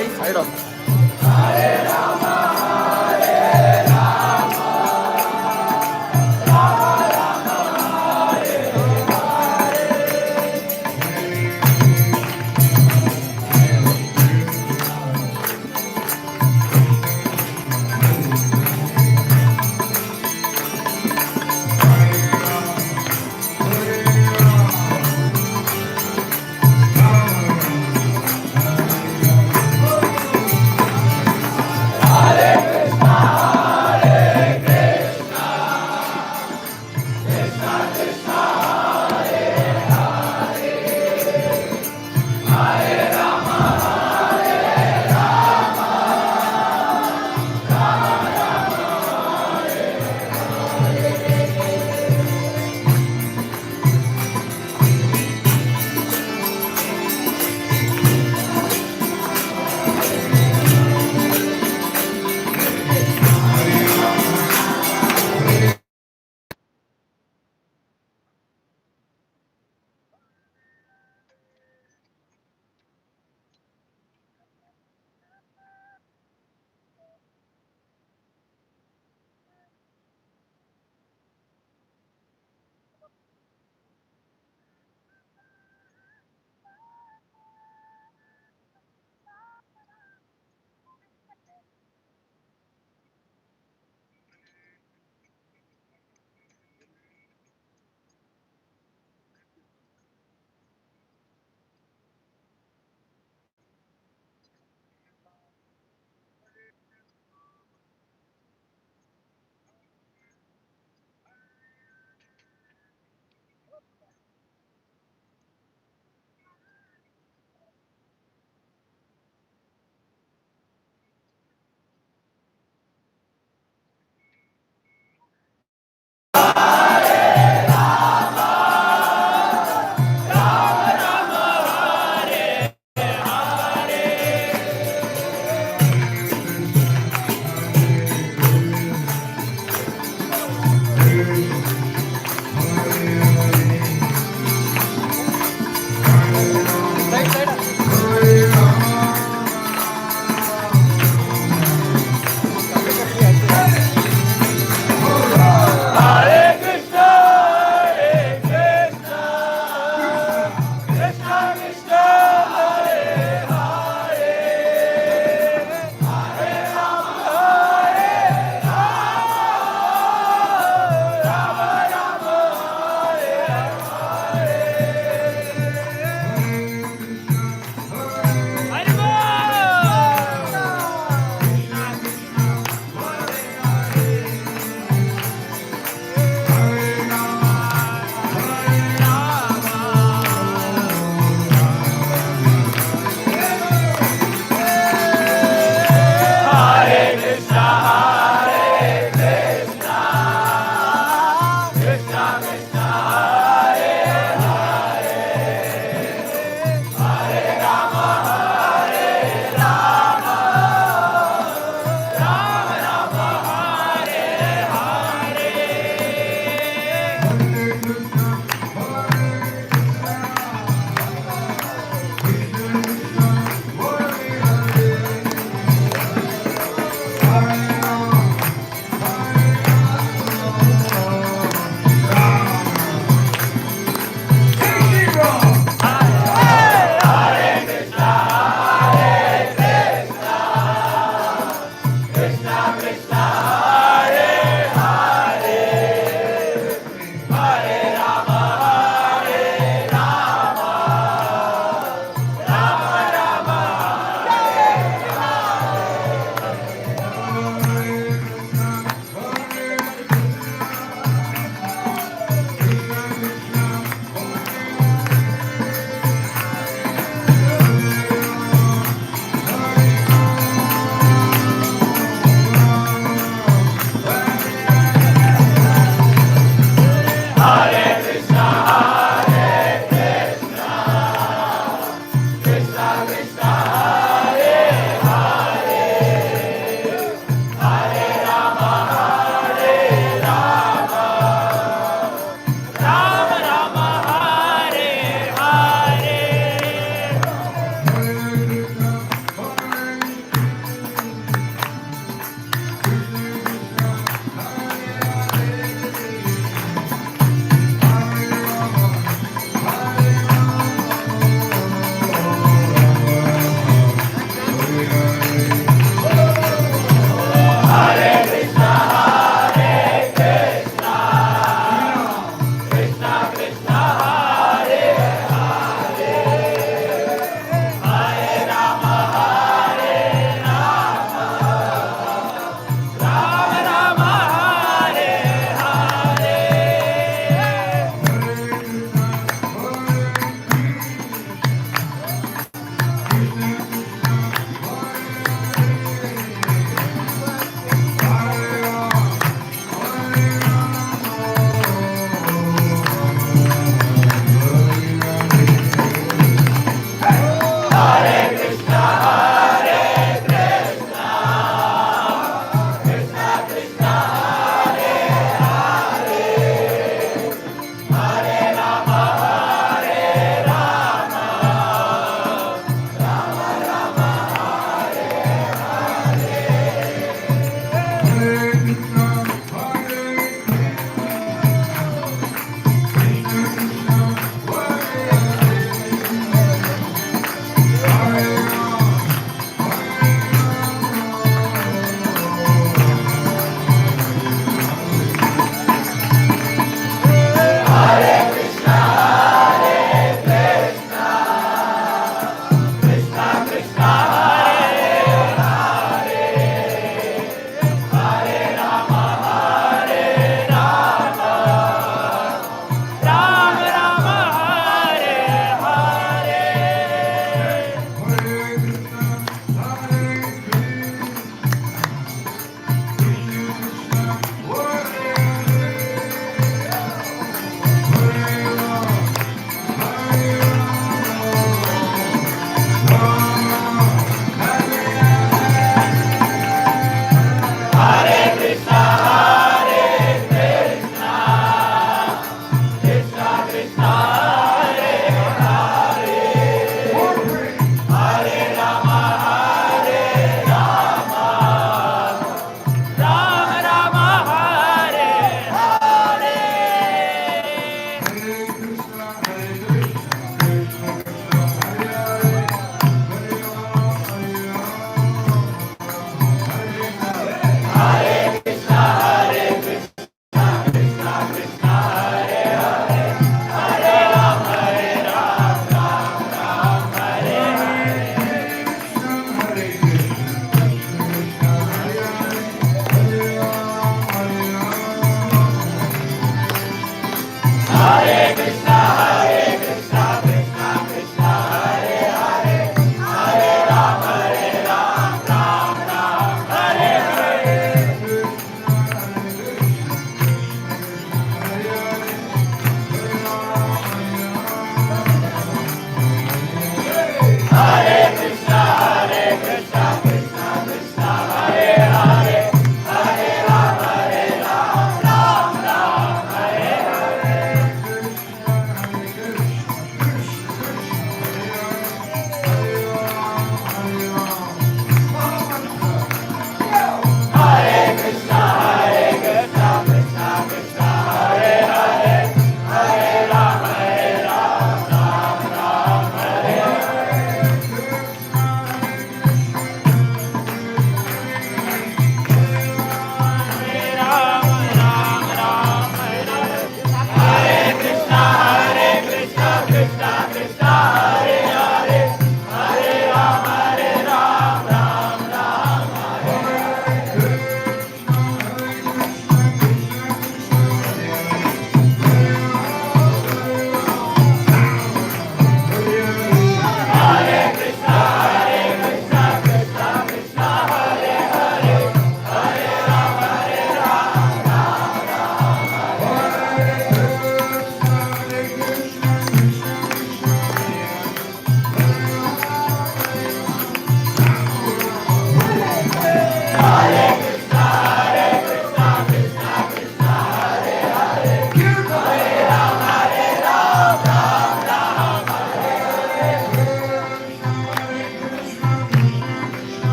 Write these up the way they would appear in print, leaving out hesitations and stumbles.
भाई side of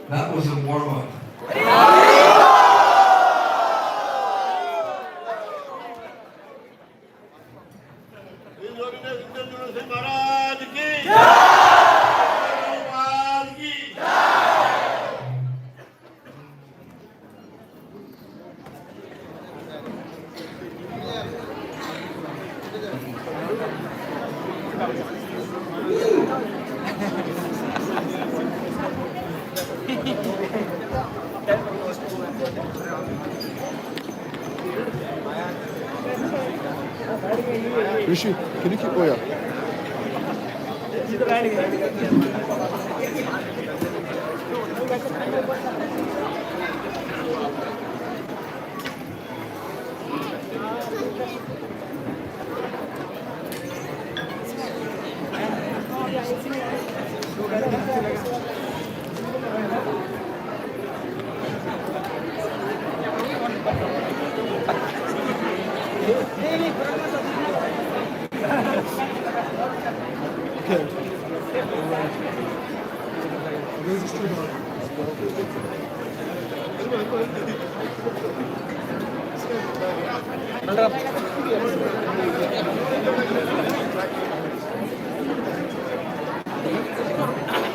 That was a warm-up. Maharaj ki Rishi, can you keep? Oh yeah.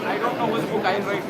I don't know whose book I'll write.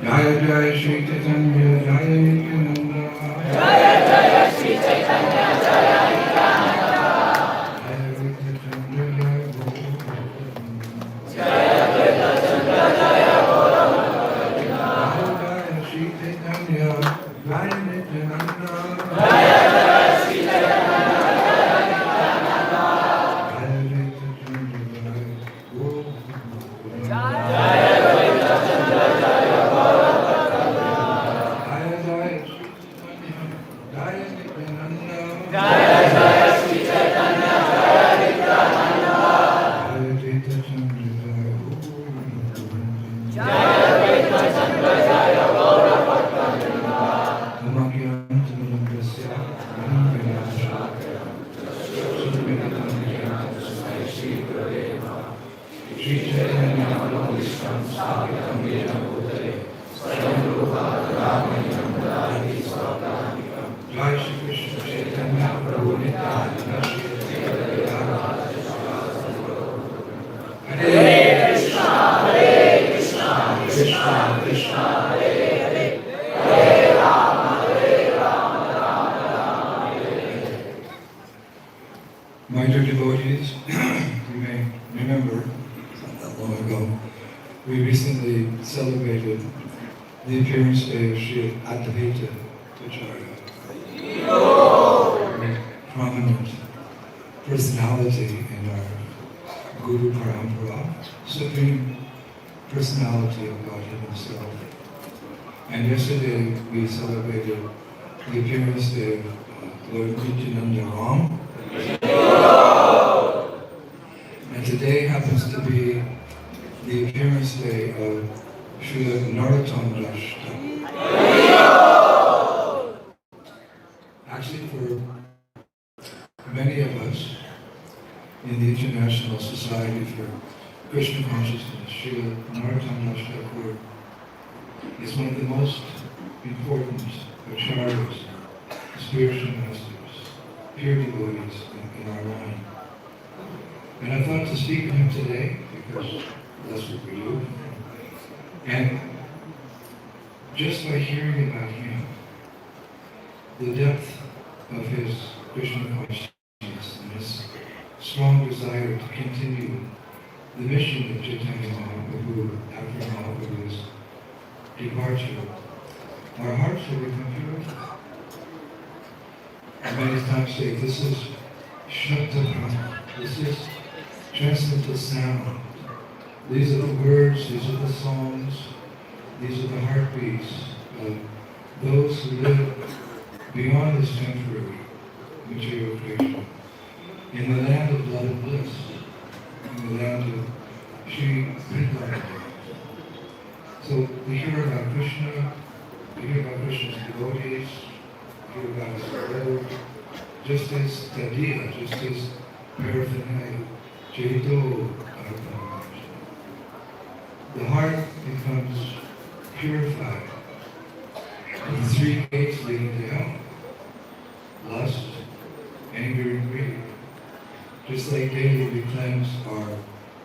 Jaya Jaya Shri Chaitanya Jaya Nityananda. Jaya Jaya Shri Chaitanya Jaya Nityananda. Jaya Advaita Chandra Jaya Gaura. Jaya Advaita Chandra Jaya Gaura. Jaya Jaya Shri Chaitanya Jaya Nityananda. Jaya Jaya Shri Chaitanya Jaya Nityananda. Jaya Advaita Chandra Jaya Gaura. Jaya Advaita Chandra Jaya Gaura. Jaya Jaya Shri Chaitanya Jaya Nityananda. Jaya Jaya Shri Chaitanya Jaya Nityananda. Jaya Advaita Chandra Jaya Gaura. Jaya Advaita Chandra Jaya Gaura. Jai Shri Krishna Chaitanya Prabhu Nityananda Shri Hare Krishna, Krishna Krishna, My dear devotees, you may remember, not that long ago, we recently celebrated the appearance day of Sri Advaita Acharya, a very prominent personality in our Guru Parampara, supreme personality of Godhead Himself. And yesterday we celebrated the appearance day of Lord Nityananda Ram. And today happens to be the appearance day of Srila Narottam Das. Actually, for many of us in the International Society for Krishna Consciousness, Srila Narottam Das Thakur is one of the most important acharyas, spiritual masters, pure devotees in our line. And I thought to speak of him today because that's what we do. And just by hearing about him, the depth of his Krishna consciousness and his strong desire to continue the mission of Chaitanya Mahaprabhu after Mahaprabhu's departure, our hearts will become purified. And many times say, this is Shabda Brahma, this is transcendental sound. These are the words, these are the songs, these are the heartbeats of those who live beyond this temporary material creation, in the land of blood and bliss, in the land of Sri Vrindavan. So we hear about Krishna, we hear about Krishna's devotees, we hear about his word, just as Tadiya, just as paraphernalia, Jaito Arpanam. The heart becomes purified of the three gates leading to hell: lust, anger, and greed. Just like daily we cleanse our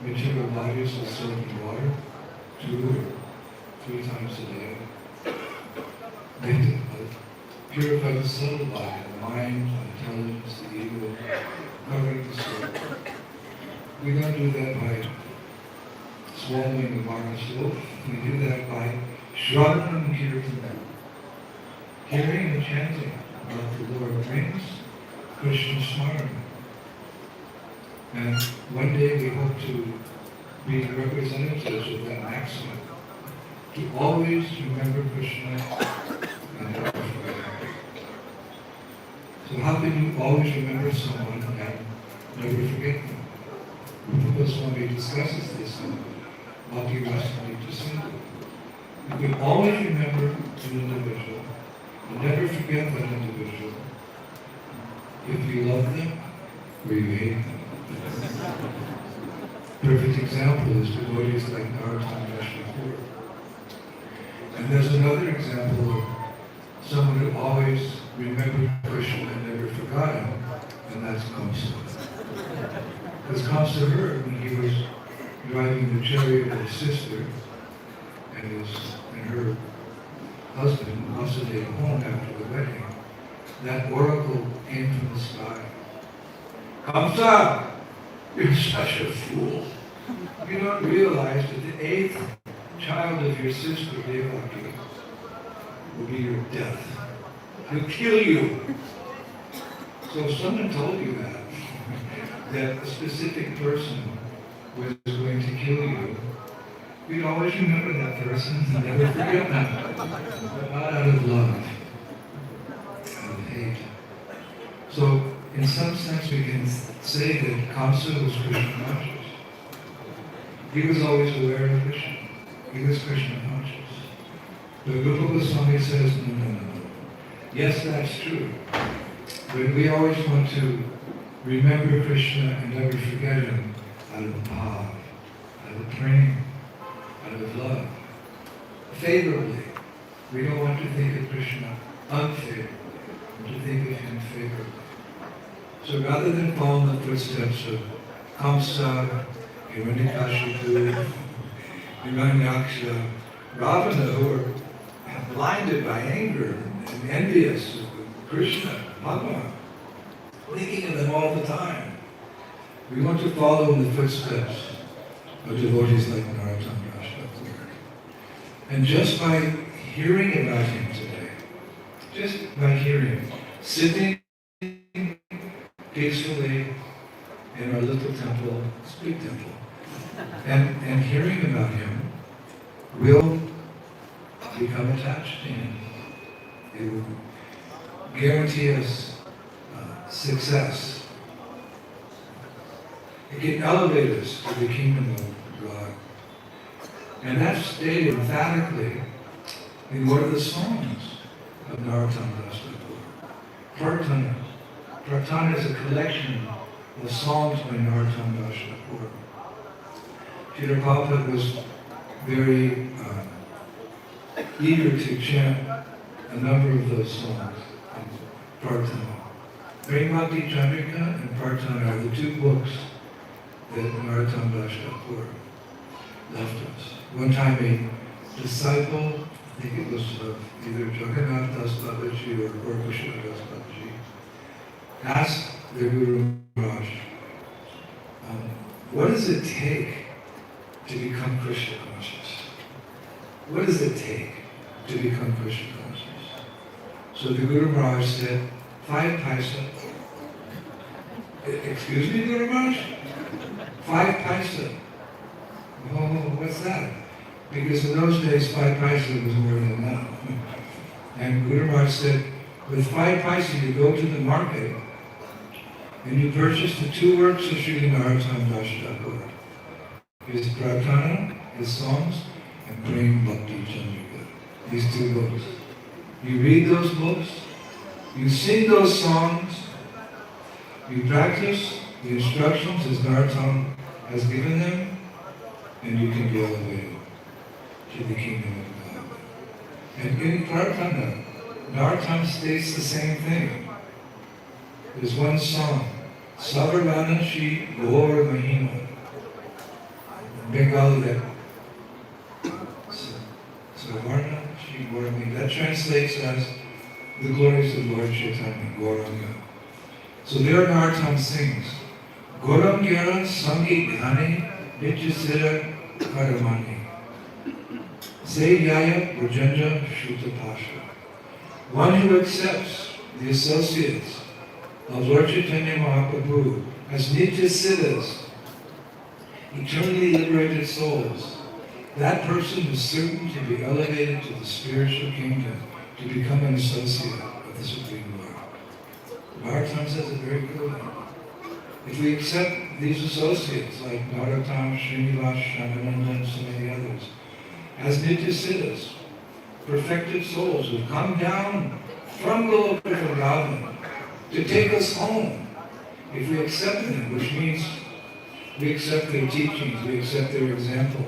material bodies with soap and water, 2 or 3 times a day. We have to purify the subtle body, the mind, the intelligence, the We don't do that by swallowing the Maharaj soul. We do that by Shravanam Kirtanam. Hearing and chanting about the Lord brings Krishna Smarana. And one day we hope to be representatives of that maxim, to always remember Krishna and never forget him. So how can you always remember someone and never forget them? Rupa Swami discusses this in Bhakti Rasamrita Sindhu. You can always remember an individual and never forget that individual if you love them or you hate them. Perfect example is devotees like Narottam Das Thakur. And there's another example of someone who always remembered Krishna and never forgot him, and that's Kamsa. Because Kamsa heard when he was driving the chariot with his sister and her husband, Vasudeva, home after the wedding, that oracle came from the sky. Kamsa, you're such a fool. You don't realize that the 8th child of your sister, Devaki, will be your death. He'll kill you. So if someone told you that a specific person was going to kill you, you'd always remember that person and never forget them. But not out of love, out of hate. So in some sense we can say that Kamsa was Krishna conscious. He was always aware of Krishna. He was Krishna conscious. But Rupa Goswami says, no. Yes, that's true. But we always want to remember Krishna and never forget him out of bhav, out of prema, out of love. Favorably. We don't want to think of Krishna unfavorably, but to think of him favorably. So rather than follow in the footsteps of Kamsa, Hiranyakashipu, Hiranyaksha, Ravana, who are blinded by anger and envious of Krishna, Bhagavan, thinking of them all the time. We want to follow in the footsteps of devotees like Narottam Das Thakur. And just by hearing about him today, just by hearing, sitting peacefully in our little temple, it's a big temple, and hearing about him, will become attached to him. It will guarantee us success. It can elevate us to the kingdom of God. And that's stated emphatically in one of the songs of Narottam Das Thakur, Prarthana. Prarthana is a collection of songs by Narottam Das Thakur. Srila Prabhupada was very eager to chant a number of those songs in Prarthana. Premati Chandrika and Prarthana are the two books that Narottam Das Thakur left us. One time a disciple, I think it was either Jagannath Das Babaji or Krishna Das Babaji, asked the Guru Maharaj, what does it take to become Krishna conscious? What does it take to become Krishna conscious? So the Guru Maharaj said, 5 paisa. Excuse me, Guru Maharaj? 5 paisa. Oh, what's that? Because in those days, 5 paisa was more than now. And Guru Maharaj said, with 5 paisa you go to the market and you purchase the 2 works of Srila Narottam Das Thakur. His Prarthana, his songs, and Prem Bhakti Chandrika. These 2 books. You read those books, you sing those songs, you practice the instructions as Narottam has given them, and you can be elevated to the kingdom of God. And in Prarthana, Narottam states the same thing. There's one song, Savarvana Shri Gaur Mahima. In Bengali, that Savarvana Shri Gaur Mahima. That translates as the glories of Lord Chaitanya, Gauranga. So there Narottam sings, Goram Gyara Sangi Dhani Nitya Karamani. Say Yaya Brajanja Shuta Pasha. One who accepts the associates of Lord Chaitanya Mahaprabhu as Nitya Siddhas, eternally liberated souls, that person is certain to be elevated to the spiritual kingdom, to become an associate of the Supreme Lord. Bhagavatam says it very clearly. If we accept these associates like Narottam, Srinivas, Shamananda, and so many others, as Nitya Siddhas, perfected souls who come down from Goloka Vrindavan to take us home, if we accept them, which means we accept their teachings, we accept their example,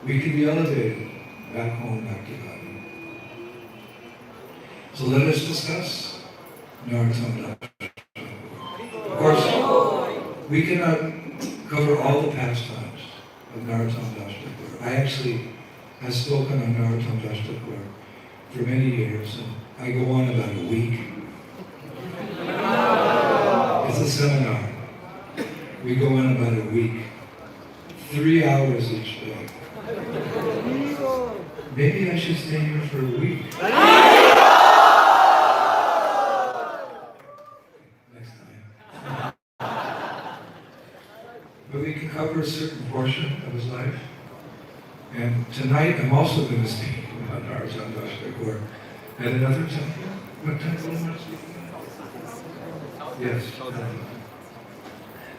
we can be elevated back home, back to God. So let us discuss Narottam Das. Of course, we cannot cover all the pastimes of Narottam Das. I actually have spoken on Narottam Das for many years, and I go on about a week. It's a seminar. We go on about a week. 3 hours each day. Maybe I should stay here for a week. Next time. But we can cover a certain portion of his life. And tonight I'm also going to speak about Narottam Das at another temple. What temple am I speaking about? Yes.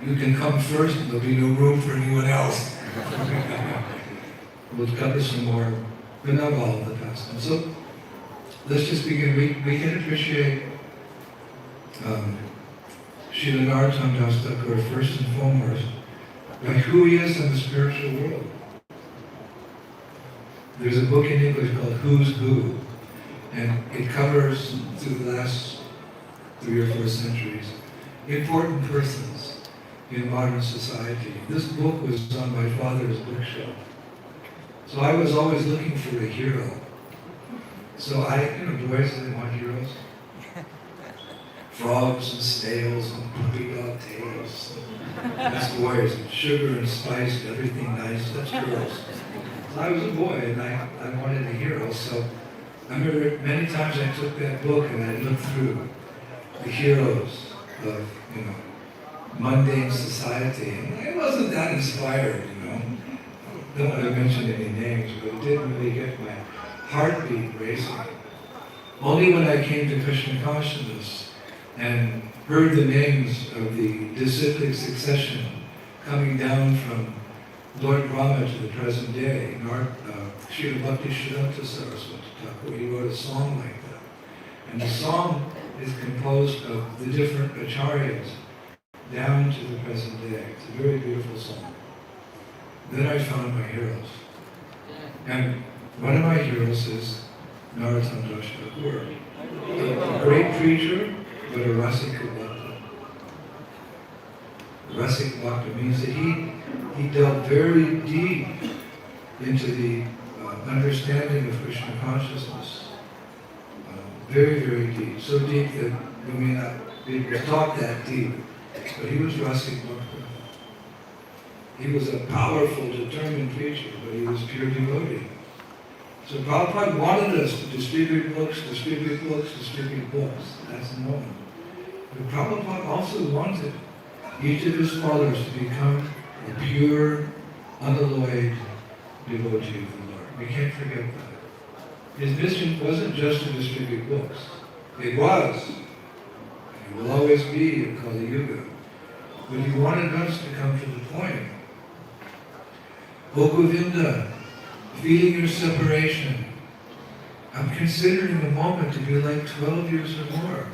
You can come first, and there'll be no room for anyone else. We'll cover some more, but not all of the past. So let's just begin. We can appreciate Srila Narottam Das first and foremost by who he is in the spiritual world. There's a book in English called Who's Who, and it covers through the last 3 or 4 centuries important persons in modern society. This book was on my father's bookshelf. So I was always looking for a hero. So boys, they want heroes. Frogs and snails and puppy dog tails. That's boys. Sugar and spice and everything nice. That's girls. So I was a boy and I wanted a hero. So I remember many times I took that book and I looked through the heroes of, mundane society. And I wasn't that inspired, Don't want to mention any names, but it didn't really get my heartbeat racing. Only when I came to Krishna consciousness and heard the names of the disciplic succession coming down from Lord Brahma to the present day, Srila Bhakti Siddhanta Saraswati Thakur, he wrote a song like that. And the song is composed of the different acharyas down to the present day. It's a very beautiful song. Then I found my heroes. And one of my heroes is Narottam Das Thakur, a great preacher, but a Rasika Bhakta. Rasika Bhakta means that he delved very deep into the understanding of Krishna consciousness. Very, very deep. So deep that we may not be able to talk that deep. But he was Rasika Bhakta. He was a powerful, determined preacher, but he was pure devotee. So Prabhupada wanted us to distribute books. That's known. But Prabhupada also wanted each of his followers to become a pure, unalloyed devotee of the Lord. We can't forget that. His mission wasn't just to distribute books. It was. It will always be in Kali Yuga. But he wanted us to come to the point. O Govinda, feeling your separation, I'm considering a moment to be like 12 years or more.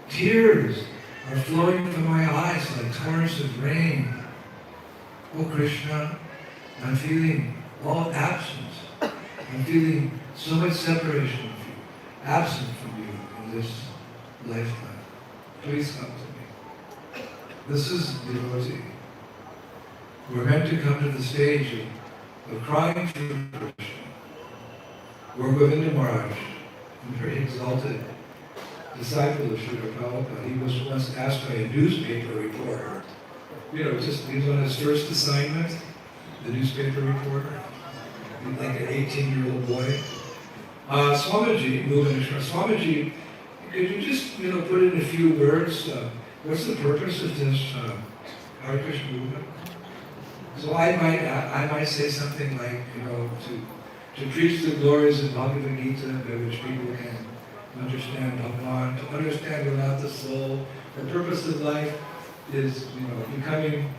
Tears are flowing from my eyes like torrents of rain. O Krishna, I'm feeling all absence. I'm feeling so much separation from you, absent from you in this lifetime. Please come to me. This is devotee. We're meant to come to the stage of crying for Krishna. We're Govinda Maharaj, very exalted disciple of Srila Prabhupada. He was once asked by a newspaper reporter, he was on his first assignment, the newspaper reporter, like an 18-year-old boy. Swamiji, could you just, put in a few words, what's the purpose of this Hare Krishna movement? So I might say something like, to preach the glories of Bhagavad Gita, by which people can understand Bhagavan, to understand without the soul. The purpose of life is, becoming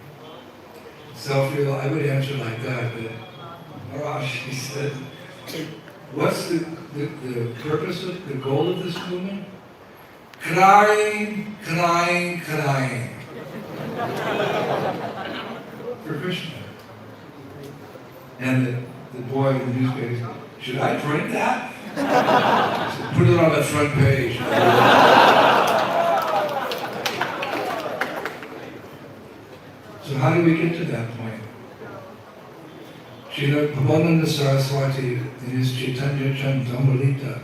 self-real. I would answer like that, but Maharaj, he said, what's the purpose of, the goal of this movement? Crying, crying, crying. For Krishna. And the boy in the newspaper said, should I print that? I said, put it on the front page. So how do we get to that point? Srila Bhavananda Saraswati, in his Chaitanya Charitamrita,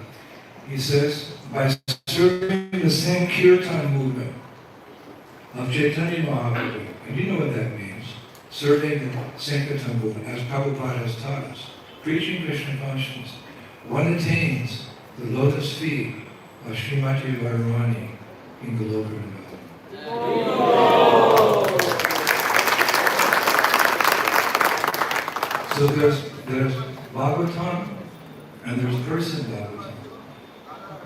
he says, by serving the same kirtan movement of Chaitanya Mahaprabhu, and you know what that means, serving the Sankirtan movement, as Prabhupada has taught us, preaching Krishna consciousness, one attains the lotus feet of Srimati Radharani in Goloka Vrindavan. So there's Bhagavatam and there's person Bhagavatam.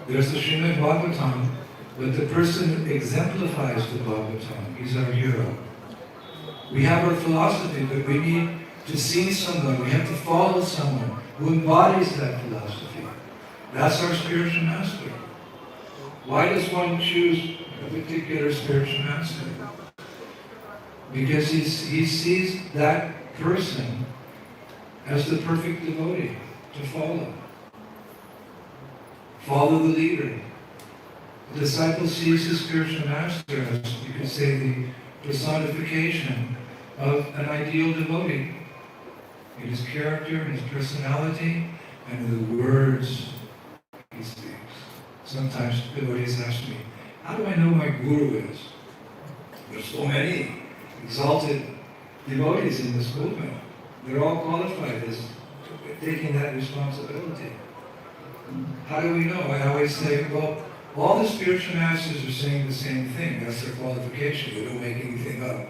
There's the Srimad Bhagavatam, but the person exemplifies the Bhagavatam. He's our hero. We have our philosophy, but we need to see someone, we have to follow someone who embodies that philosophy. That's our spiritual master. Why does one choose a particular spiritual master? Because he sees that person as the perfect devotee to follow. Follow the leader. The disciple sees his spiritual master as, you could say, the personification of an ideal devotee. In his character, in his personality, and in the words he speaks. Sometimes devotees ask me, how do I know my guru is? There's so many exalted devotees in this movement. They're all qualified as taking that responsibility. How do we know? I always say, well, all the spiritual masters are saying the same thing. That's their qualification. They don't make anything up.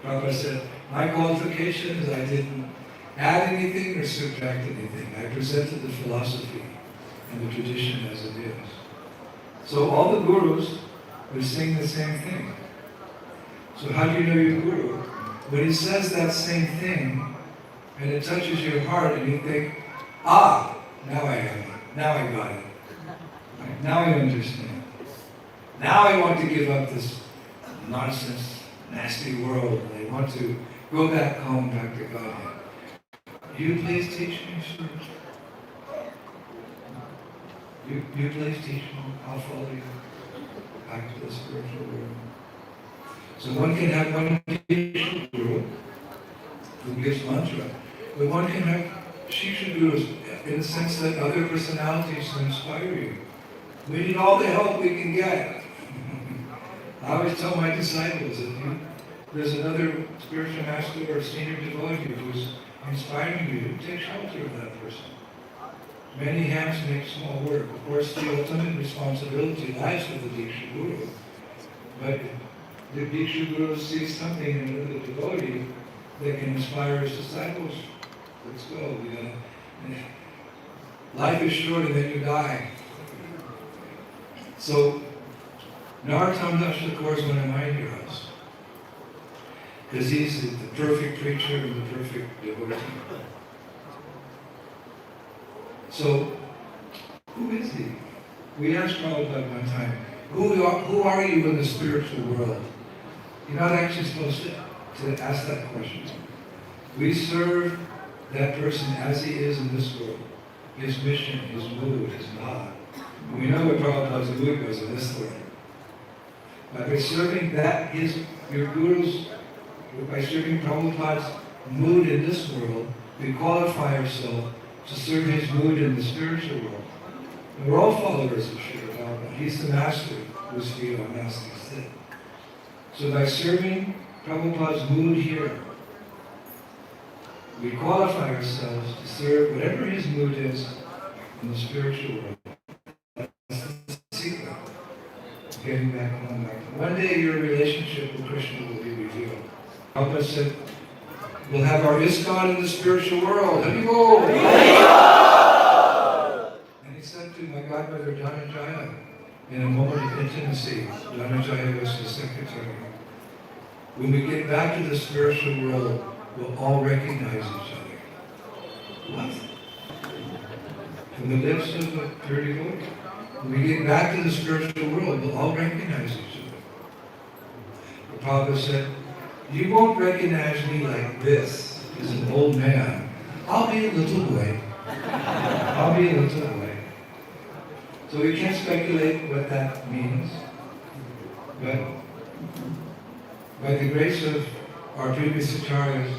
Prabhupada said, my qualification is I didn't add anything or subtract anything. I presented the philosophy and the tradition as it is. So all the gurus are saying the same thing. So how do you know your guru? When he says that same thing, and it touches your heart, and you think, now I have it. Now I got it. Now I understand. Now I want to give up this nonsense, nasty world, and I want to go back home, back to Godhead. You please teach me, sir. You please teach me. I'll follow you back to the spiritual world. So one can have one teacher guru who gives mantra, but one can have Shiksha gurus in the sense that other personalities can inspire you. We need all the help we can get. I always tell my disciples that there's another spiritual master or senior devotee who's inspiring you, take shelter of that person. Many hands make small work. Of course, the ultimate responsibility lies with the Diksha Guru. But the Diksha Guru sees something in another devotee that can inspire his disciples. Let's go. Life is short and then you die. So, Narottam Das Thakur is one of my heroes. Because he's the perfect preacher and the perfect devotee. So, who is he? We asked Prabhupada one time, who are you in the spiritual world? You're not actually supposed to ask that question. We serve that person as he is in this world. His mission, his mood, his bhava. We know what Prabhupada's mood was in this world. But by serving your gurus, by serving Prabhupada's mood in this world, we qualify ourselves to serve his mood in the spiritual world. And we're all followers of Srila Prabhupada. He's the master whose feet our masters sit. So by serving Prabhupada's mood here, we qualify ourselves to serve whatever his mood is in the spiritual world. That's the secret of getting back home. One day your relationship with Krishna will be revealed. Prabhupada said, we'll have our ISKCON in the spiritual world. Haribol! And he said to my godmother, Dhananjaya, in a moment of intimacy, Dhananjaya was his secretary, when we get back to the spiritual world, we'll all recognize each other. What? From the lips of a purity voice. When we get back to the spiritual world, we'll all recognize each other. The Prabhupada said, you won't recognize me like this as an old man. I'll be a little boy. I'll be a little boy. So we can't speculate what that means. But by the grace of our previous acharyas,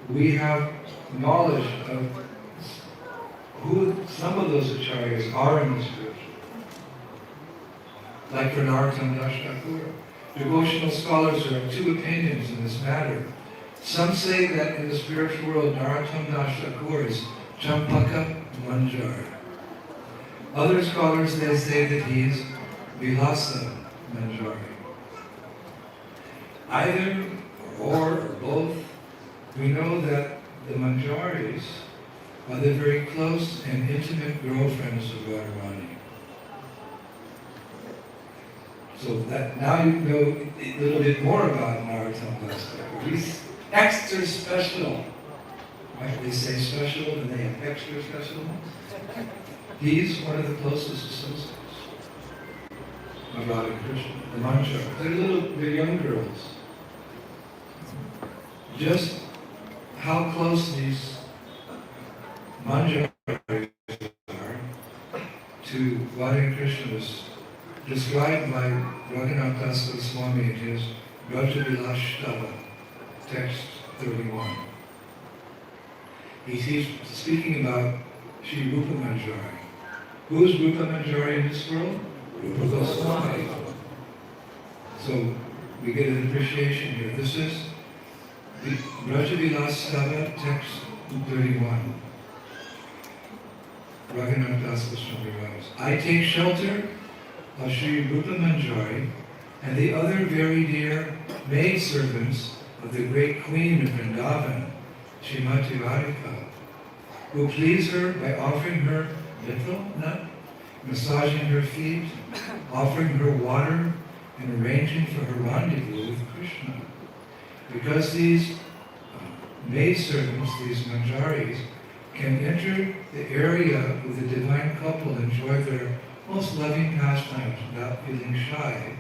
we have knowledge of who some of those acharyas are in the spiritual. Like for Narottam Das Thakur. Devotional scholars are of two opinions in this matter. Some say that in the spiritual world, Narottam Das Thakur is Champaka Manjari. Other scholars, they say that he is Vilasa Manjari. Either or both, we know that the Manjaris are the very close and intimate girlfriends of Radharani. So that now you know a little bit more about Narottam Das Thakur. He's extra special. Right? They say special and they have extra special ones. He's one of the closest associates of Radha Krishna, the Manjaris. They're young girls. Just how close these Manjaris are to Radha Krishna was described by Raghunath Das Swami in his Rajavilashtava, text 31. He's speaking about Shri Rupa Manjari. Who's Rupa Manjari in this world? Rupa Goswami. So we get an appreciation here. This is the Rajavilashtava, text 31. Raghunath Das Swami writes, I take shelter of Sri Rupa Manjari and the other very dear maidservants of the great queen of Vrindavan, Srimati Radhika, who please her by offering her little nut, massaging her feet, offering her water, and arranging for her rendezvous with Krishna. Because these maidservants, these Manjaris, can enter the area where the divine couple enjoy their most loving pastimes without feeling shy,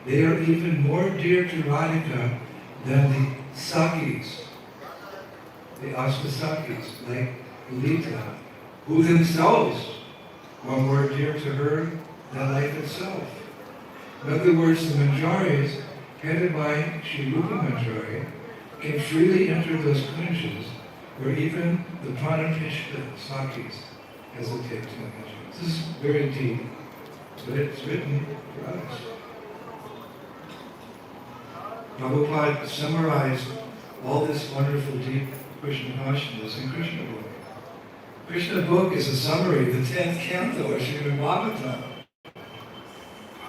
they are even more dear to Radhika than the Sakis, the Ashtasakis, like Lita, who themselves are more dear to her than life itself. In other words, the Manjaris, headed by Sri Rupa Manjari, can freely enter those kunjas where even the Pranapishta Sakis hesitate to enter. This is very deep, but it's written for us. Prabhupada summarized all this wonderful deep Krishna consciousness in Krishna book. Krishna book is a summary of the 10th canto of Srimad Bhagavatam.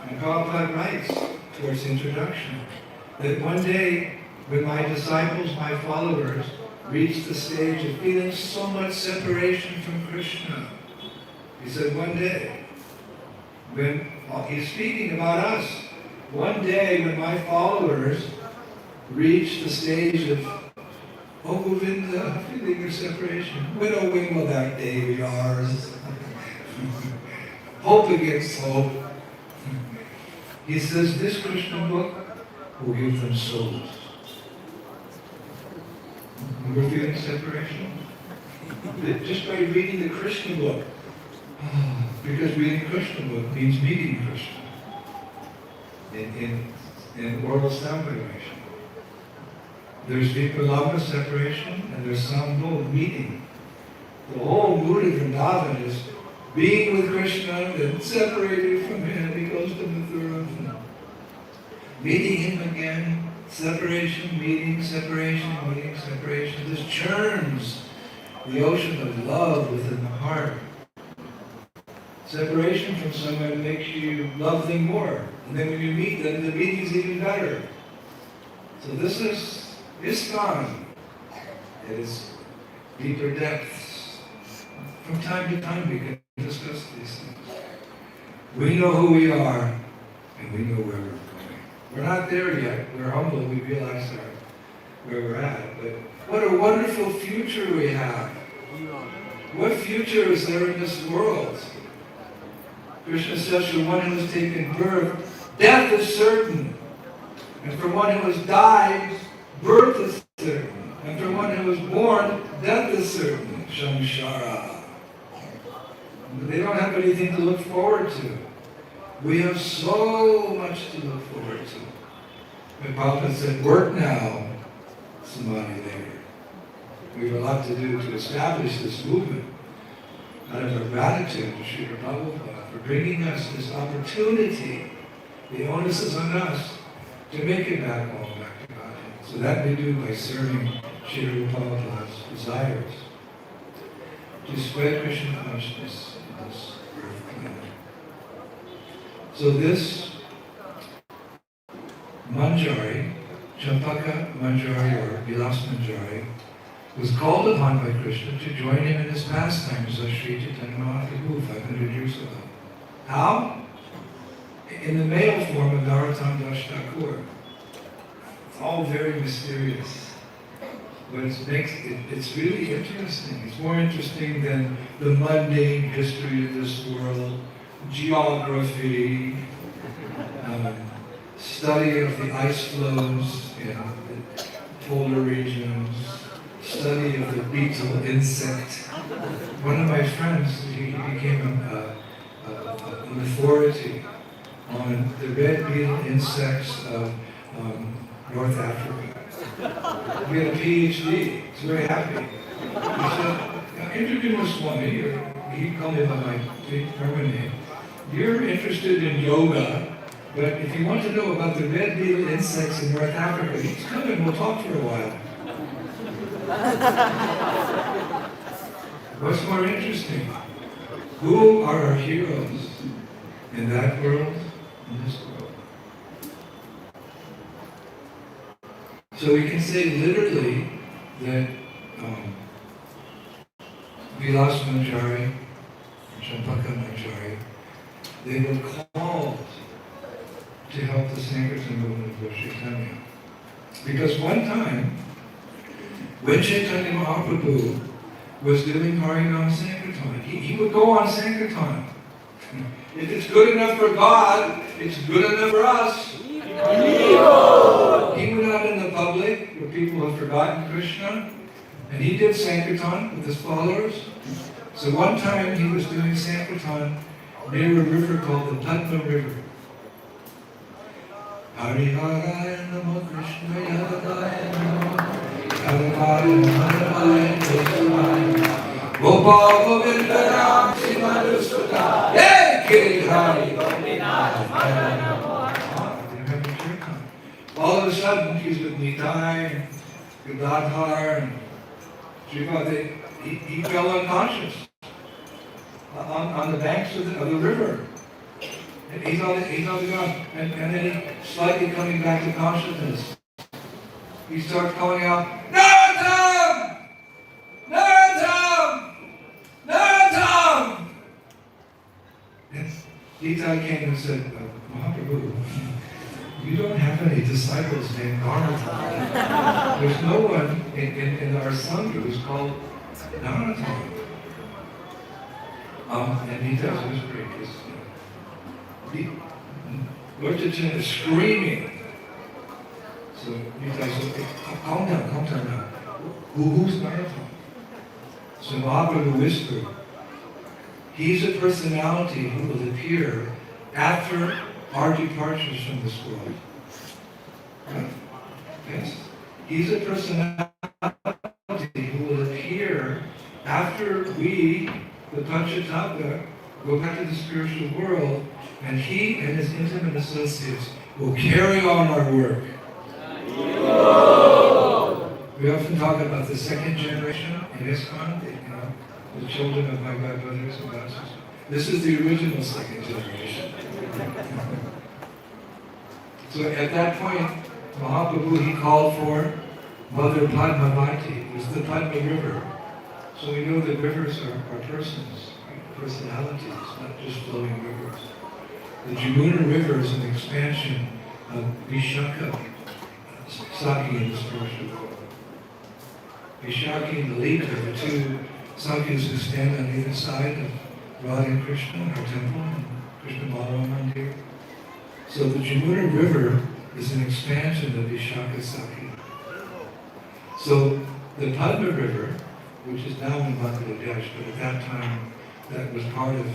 And Prabhupada writes towards the introduction that one day when my disciples, my followers, reach the stage of feeling so much separation from Krishna, he said one day, when he's speaking about us, one day when my followers reach the stage of oh Govinda, feeling of separation, when will that day be ours? Hope against hope. He says this Krishna book will give them souls. We're feeling separation. Just by reading the Krishna book, because reading Krishna book means meeting Krishna in oral sound vibration. There's Vipralambha separation and there's Sambho meeting. The whole mood of Vrindavan is being with Krishna, then separated from him, he goes to Mathura, meeting him again, separation, meeting, separation, meeting, separation. This churns the ocean of love within the heart. Separation from someone makes you love them more. And then when you meet them, the meeting's even better. So this is ISKCON. It is deeper depths. From time to time we can discuss these things. We know who we are, and we know where we're going. We're not there yet. We're humble. We realize where we're at. But what a wonderful future we have. What future is there in this world? Krishna says, for one who has taken birth, death is certain. And for one who has died, birth is certain. And for one who is born, death is certain. Samsara. They don't have anything to look forward to. We have so much to look forward to. And Prabhupada said, work now, samadhi later. We have a lot to do to establish this movement. Out of our gratitude to Srila Prabhupada for bringing us this opportunity. The onus is on us to make it back home, back to Godhead. So that we do by serving Srila Prabhupada's desires. To spread Krishna consciousness in this earth planet. So this Manjari, Champaka Manjari or Vilas Manjari, was called upon by Krishna to join him in his pastimes as Sri Chaitanya Mahaprabhu 500 years ago. How? In the male form of Narottam Das Thakur. It's all very mysterious. But it's really interesting. It's more interesting than the mundane history of this world, geography, study of the ice flows in the polar regions, study of the beetle insect. One of my friends, he became an authority on the red beetle insects of North Africa. He had a PhD. He's very happy. He said, Indradyumna Swami, or he called me by my German name, you're interested in yoga, but if you want to know about the red beetle insects in North Africa, he's coming, we'll talk for a while. What's more interesting? Who are our heroes in that world, in this world? So we can say literally that Vilas Manjari, Champaka Manjari, they were called to help the Sankirtan movement of Lord Chaitanya. Because one time, when Chaitanya Mahaprabhu was doing Harinam Sankirtan, he would go on Sankirtan. If it's good enough for God, it's good enough for us. He went out in the public where people have forgotten Krishna, and he did Sankirtan with his followers. So one time he was doing Sankirtan near a river called the Padma River. Hari Haraya Namo Krishna Yadavaya Namo Yadavaya Madhavaya Keshavaya Gopal Govinda Ram Simadhusuta Hey Giridhari Gopinath Namo. All of a sudden he's with Nitai and Gadadhar and Sripad. He fell unconscious on the banks of the river. And he's on the ground. And then he slightly coming back to consciousness. He starts calling out, Narottam! Narottam! Narottam! And Nitai came and said, Mahaprabhu, you don't have any disciples named Narottam. There's no one in our Sangha who's called Narottam. And Nitai's whispering, Lord Chaitanya is screaming. So Nitai said, okay, calm down now. Who's Narottam? So Mahaprabhu whispered, he's a personality who will appear after our departures from this world. Right? Yes? He's a personality who will appear after we, the Panchatattva, go back to the spiritual world, and he and his intimate associates will carry on our work. We often talk about the second generation in ISKCON, the children of my God brothers and God sisters. This is the original second generation. So at that point, Mahaprabhu, he called for Mother Padmavati. It was the Padma River. So we know that rivers are persons, personalities, not just flowing rivers. The Jamuna River is an expansion of Vishaka, Saki in the spiritual world. Vishaki and Lalita are the two Sakis who stand on either side of Radha and Krishna in our temple, and Krishna Balaram Mandir. So the Jamuna River is an expansion of Vishaka Saki. So the Padma River, which is now in Bangladesh, but at that time that was part of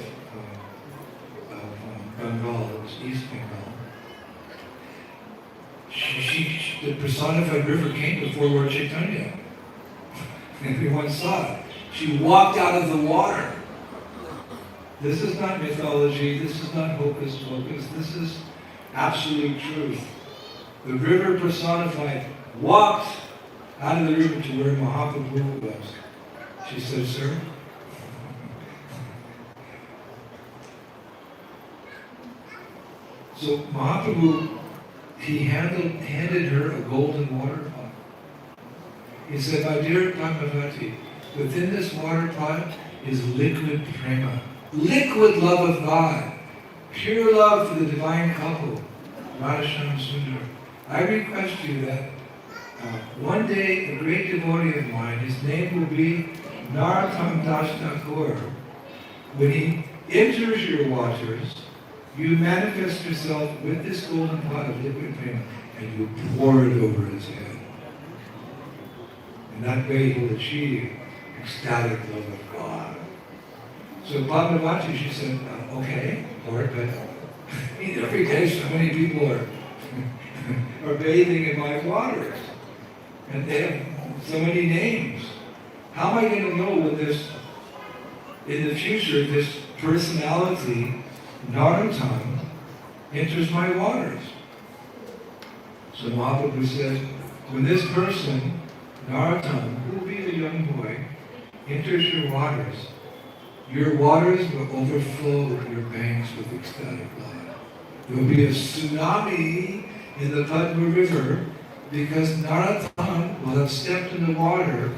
Bengal, it was East Bengal. The personified river came before Lord Chaitanya. Everyone saw it. She walked out of the water. This is not mythology, this is not hocus pocus, this is absolute truth. The river personified walked out of the river to where Mahaprabhu was. She said, sir, so Mahaprabhu, he handed her a golden water pot. He said, my dear Padmavati, within this water pot is liquid prema, liquid love of God, pure love for the divine couple, Radhasham Sundar. I request you that one day a great devotee of mine, his name will be Narottam Das Thakur. When he enters your waters, you manifest yourself with this golden pot of liquid prema and you pour it over his head. In that way he will achieve ecstatic love of God. So Padmavati, she said, okay, Lord, but every day so many people are bathing in my waters. And they have so many names. How am I going to know when this, in the future, this personality, Narottam, enters my waters? So Mahaprabhu said, when this person, Narottam, who will be a young boy, enters your waters will overflow your banks with ecstatic love. There will be a tsunami in the Padma River because Narottam will have stepped in the water.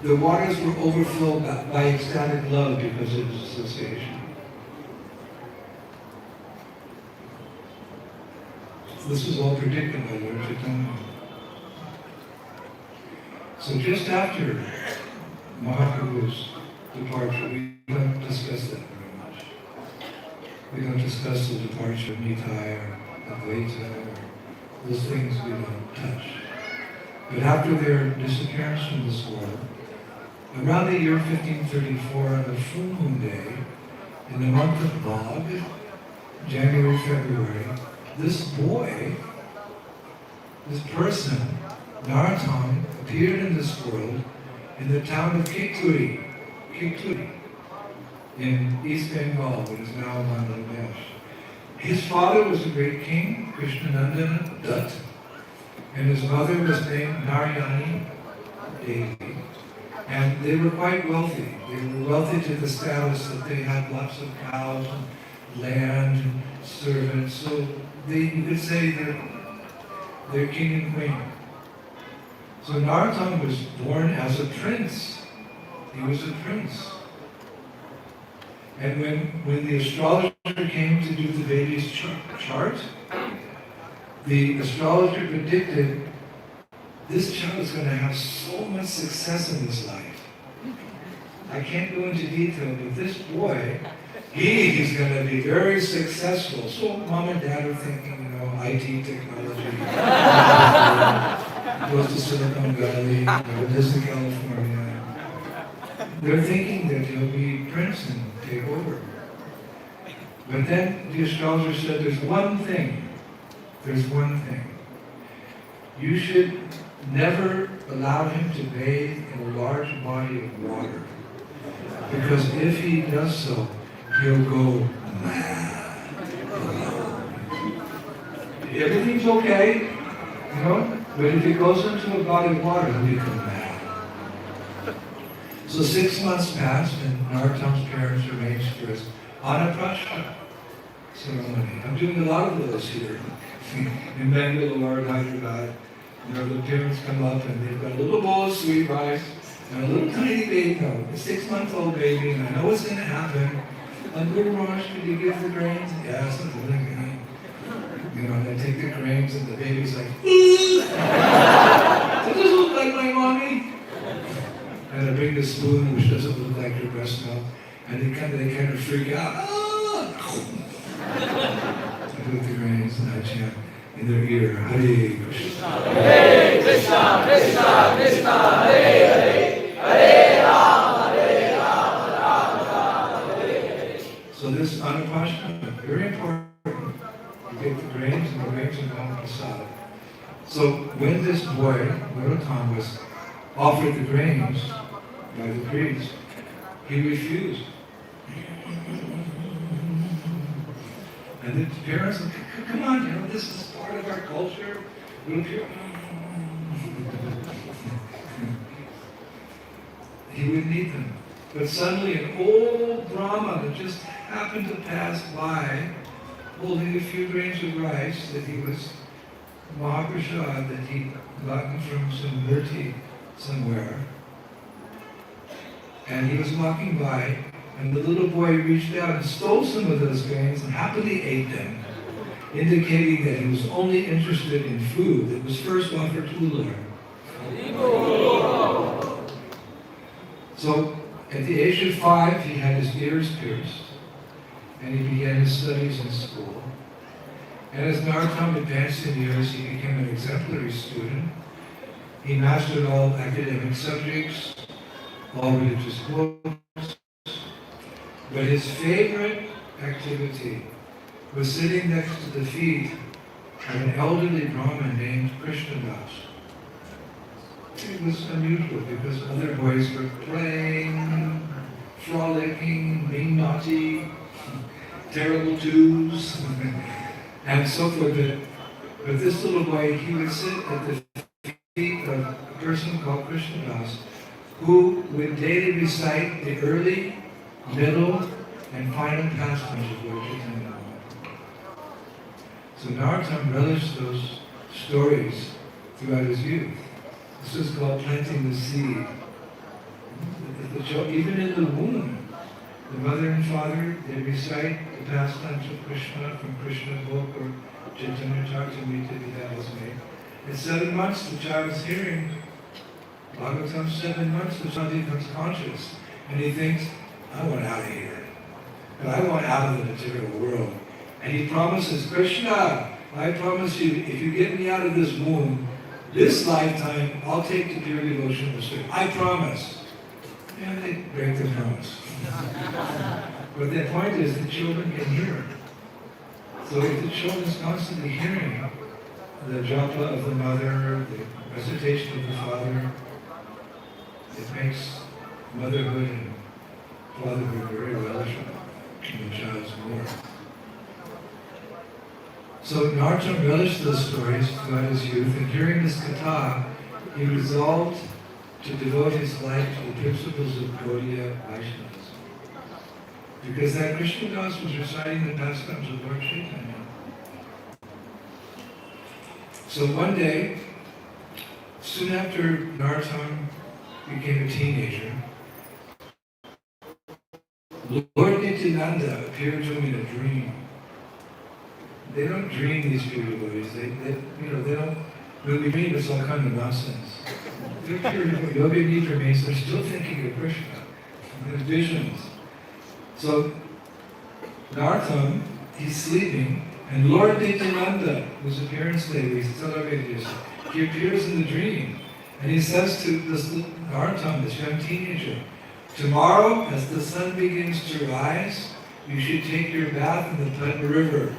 The waters will overflow by ecstatic love because of his association. This was all predicted by Lord Chaitanya. So just after Mahaprabhu's departure, we don't discuss that very much. We don't discuss the departure of Nitai or Advaita or those things we don't touch. But after their disappearance from this world, around the year 1534, on the full moon day, in the month of Magh, January, February, this boy, this person, Narottam, appeared in this world in the town of Kituri, in East Bengal, what is now Bangladesh. His father was a great king, Krishnanandana Dutt, and his mother was named Narayani Devi. And they were quite wealthy. They were wealthy to the status that they had lots of cows and land and servants. So you could say they're king and queen. So Narottam was born as a prince. He was a prince. And when the astrologer came to do the baby's chart, the astrologer predicted this child is going to have so much success in his life. I can't go into detail, but this boy, he's going to be very successful. So mom and dad are thinking, IT technology, goes to Silicon Valley, lives in California. They're thinking that he'll be prince and take over. But then the astrologer said, there's one thing. You should never allow him to bathe in a large body of water. Because if he does so, he'll go mad. Everything's okay, you know, but if he goes into a body of water, he'll become mad. So 6 months passed, and Narottam's parents arranged for his Anaprashna ceremony. I'm doing a lot of those here in Bangalore, Hyderabad. You know, the parents come up and they've got a little bowl of sweet rice and a little tiny baby, a 6-month-old baby, and I know what's going to happen. And Guru Maharaj, could you give the grains? Yes, I'm doing it. You know, and I take the grains and the baby's like, does this look like my mommy? And I bring the spoon, which doesn't look like her breast milk, and they kind of freak out. I put the grains and I chant in their ear, Hare Krishna. Hare Krishna, Krishna Krishna, Hare Hare, Hare Rama, Rama Rama, Hare Hare. So this Anaprashna, very important. You get the grains, and the grains are called prasad. So when this boy, Narottam, was offered the grains by the priest, he refused. And the parents said, come on, you know, this is part of our culture. He wouldn't eat them. But suddenly an old Brahma that just happened to pass by, holding a few grains of rice that he was Mahaprasad that he'd gotten from some murti somewhere. And he was walking by, and the little boy reached out and stole some of those grains and happily ate them, indicating that he was only interested in food that was first offered to the Lord. So, at the age of 5, he had his ears pierced, and he began his studies in school. And as Narottam advanced in years, he became an exemplary student. He mastered all academic subjects, all religious books, but his favorite activity was sitting next to the feet of an elderly Brahmin named Krishnadas. It was unusual because other boys were playing, frolicking, being naughty, terrible Jews, and so forth. But this little boy, he would sit at the feet of a person called Krishnadas, who would daily recite the early, middle, and final pastimes of Lord Chaitanya. So Narottam relished those stories throughout his youth. This is called planting the seed. Even in the womb, the mother and father, they recite the pastimes of Krishna from Krishna's book or Chaitanya Charitamrita Vidyalasme. At 7 months, the child's hearing Bhagavatam. 7 months, the child becomes conscious, and he thinks, I want out of here. I want out of the material world. And he promises, Krishna, I promise you, if you get me out of this womb, this lifetime, I'll take to pure devotion to serve. I promise. And they break their promise. But the point is, the children can hear. So if the children is constantly hearing the japa of the mother, the recitation of the father, it makes motherhood and fatherhood very relishable in the child's womb. So Narottam relished those stories throughout his youth, and during this katha, he resolved to devote his life to the principles of Gaudiya Vaishnavism. Because that Krishnadas was reciting the pastimes of Lord Chaitanya. So one day, soon after Narottam became a teenager, Lord Nityananda appeared to him in a dream. They don't dream, these pure devotees. They don't. When we dream, it's all kind of nonsense. They're pure devotees. Yoga Nidra means they're still thinking of Krishna. There's visions. So Narottam, he's sleeping, and Lord Nityananda, whose appearance day we celebrated yesterday, he appears in the dream, and he says to this Narottam, this young teenager, tomorrow, as the sun begins to rise, you should take your bath in the Padma River.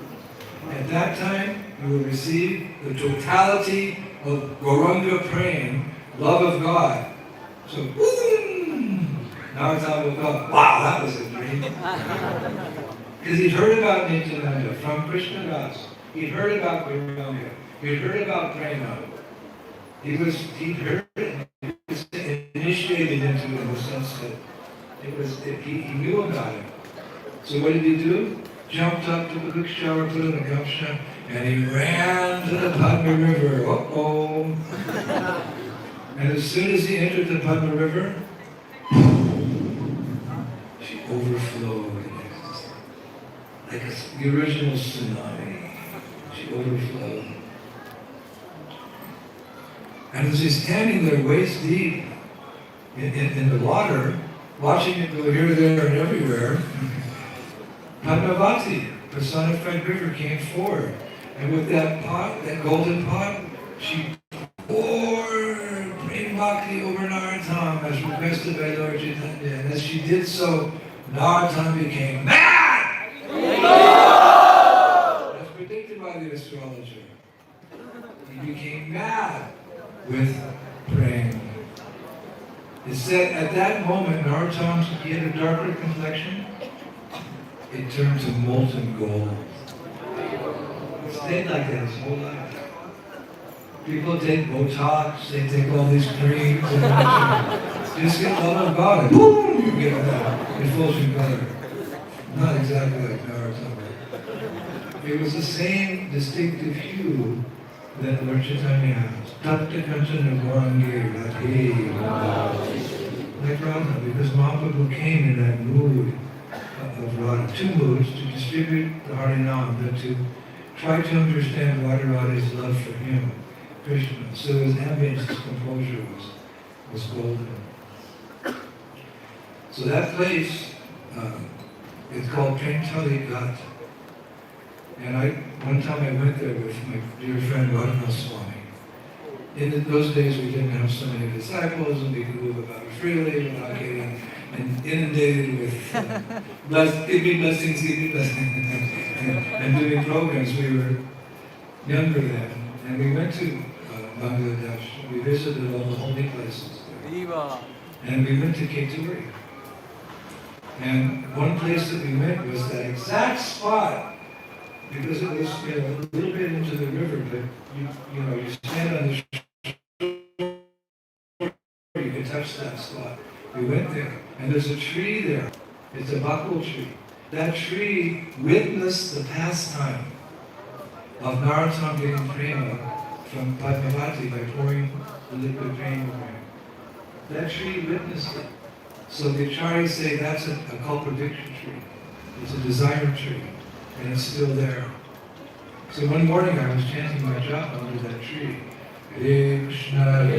At that time, you will receive the totality of Gauranga praying, love of God. So, boom! Narottam woke up. Wow, that was a right? Because he'd heard about Nityananda from Krishna Das. He'd heard about Gauranga. He'd heard about Prema. He'd heard it. He was initiated into it in the sense that he knew about it. So what did he do? Jumped up, took a quick shower, put on a gamsha, and he ran to the Padma River. Uh-oh. And as soon as he entered the Padma River, she overflowed in ecstasy. Like the original tsunami. She overflowed. And as he's standing there waist deep in the water, watching it go here, there, and everywhere, Padmavati, personified river, came forward. And with that pot, that golden pot, she poured Prem Bhakti over Narottam as requested by Lord Chaitanya. And as she did so, Narottam became mad! As predicted by the astrologer. He became mad with Prem. It said at that moment, Narottam, he had a darker complexion. It turned to molten gold. It stayed like that his whole life. People take Botox, they take all these creams, and just get love about it. Boom! You get that effulgent color. Not exactly like Narottam. It was the same distinctive hue that Lord Chaitanya has. Tatta Kanchana Gaurangi Radhe. Like Radha, because Mahaprabhu came in that mood of Radha, two moods, to distribute the Harinam, but to try to understand Radharani's love for him, Krishna. So his ambience, his composure was golden. So that place, it's called Premtali Ghat. And one time I went there with my dear friend Swami. In those days we didn't have so many disciples and we could move about freely without getting inundated with give me blessings, and doing programs. We were younger then, and we went to Bangladesh. We visited all the holy places there. And we went to Keturi. And one place that we went was that exact spot, because it was a little bit into the river, but you stand on the shore, you can touch that spot. We went there, and there's a tree there. It's a bakul tree. That tree witnessed the pastime of Narottam getting prema from Padmavati by pouring the liquid prema over him. That tree witnessed it. So the acharyas say that's a contradiction tree. It's a desire tree, and it's still there. So one morning I was chanting my japa under that tree. Hare Krishna,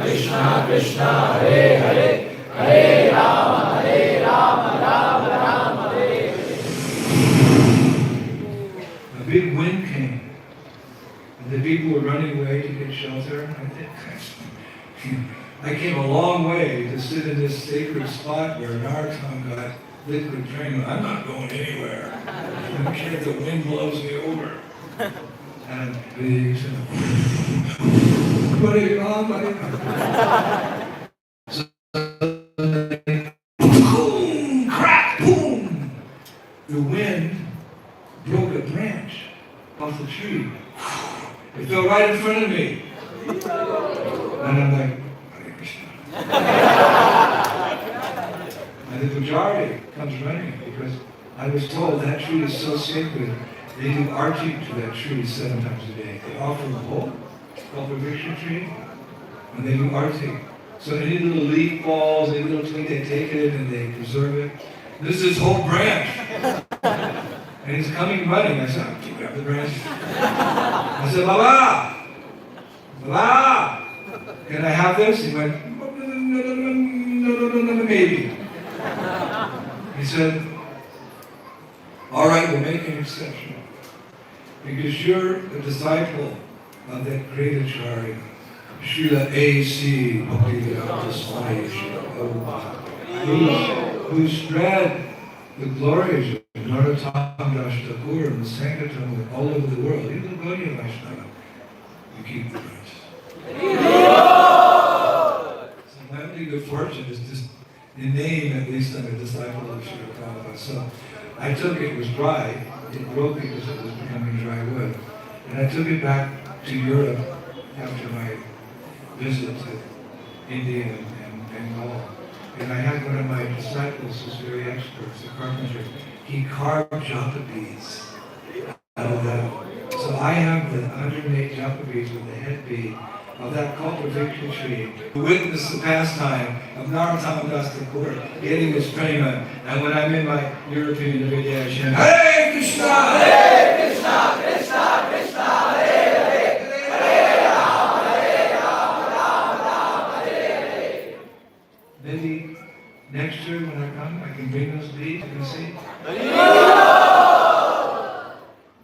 Krishna Krishna, Hare Hare, Hare Rama, Rama Rama, Hare Hare. A big wind came, and the people were running away to get shelter. I came a long way to sit in this sacred spot where Narottam got liquid prema. I'm not going anywhere. I don't care if the wind blows me over. And the so, boom, crack, boom. The wind broke a branch off the tree. It fell right in front of me. And I'm like, Hare Krishna. And the pujari comes running because I was told that tree is so sacred. They do arti to that tree 7 times a day. They offer the whole Kalpavriksha tree, and they do arti. So any little leaf falls, any little twig, they take it and they preserve it. This is his whole branch. And he's coming running. I said, can you grab the branch? I said, Baba! Baba! Can I have this? He went, no, maybe. He said, all right, we'll make an exception. Because you're a disciple of that great acharya, Srila A.C. Bhaktivedanta Swami, who spread the glories of Narottam Das Thakur and the Sankirtan all over the world. Even the Gaudiya Vaishnava, you keep the rest. So my only good fortune is just In name, at least, I'm a disciple of Srila Prabhupada. So I took it was dry. It broke because it was becoming dry wood. And I took it back to Europe after my visit to India and Bengal. And I had one of my disciples who's very expert, the carpenter. He carved japa beads out of that. So I have the 108 japa beads with the head bead of that cultivation tree, who witnessed the pastime of Narottam Das Thakur getting his prema. And when I'm in my European every day, I chant, Hare Krishna! Hare Krishna! Krishna Krishna! Hare Hare! Hare Rama! Hare Rama! Rama Rama! Hare Hare! Maybe next year when I come, I can bring those beads, you can see.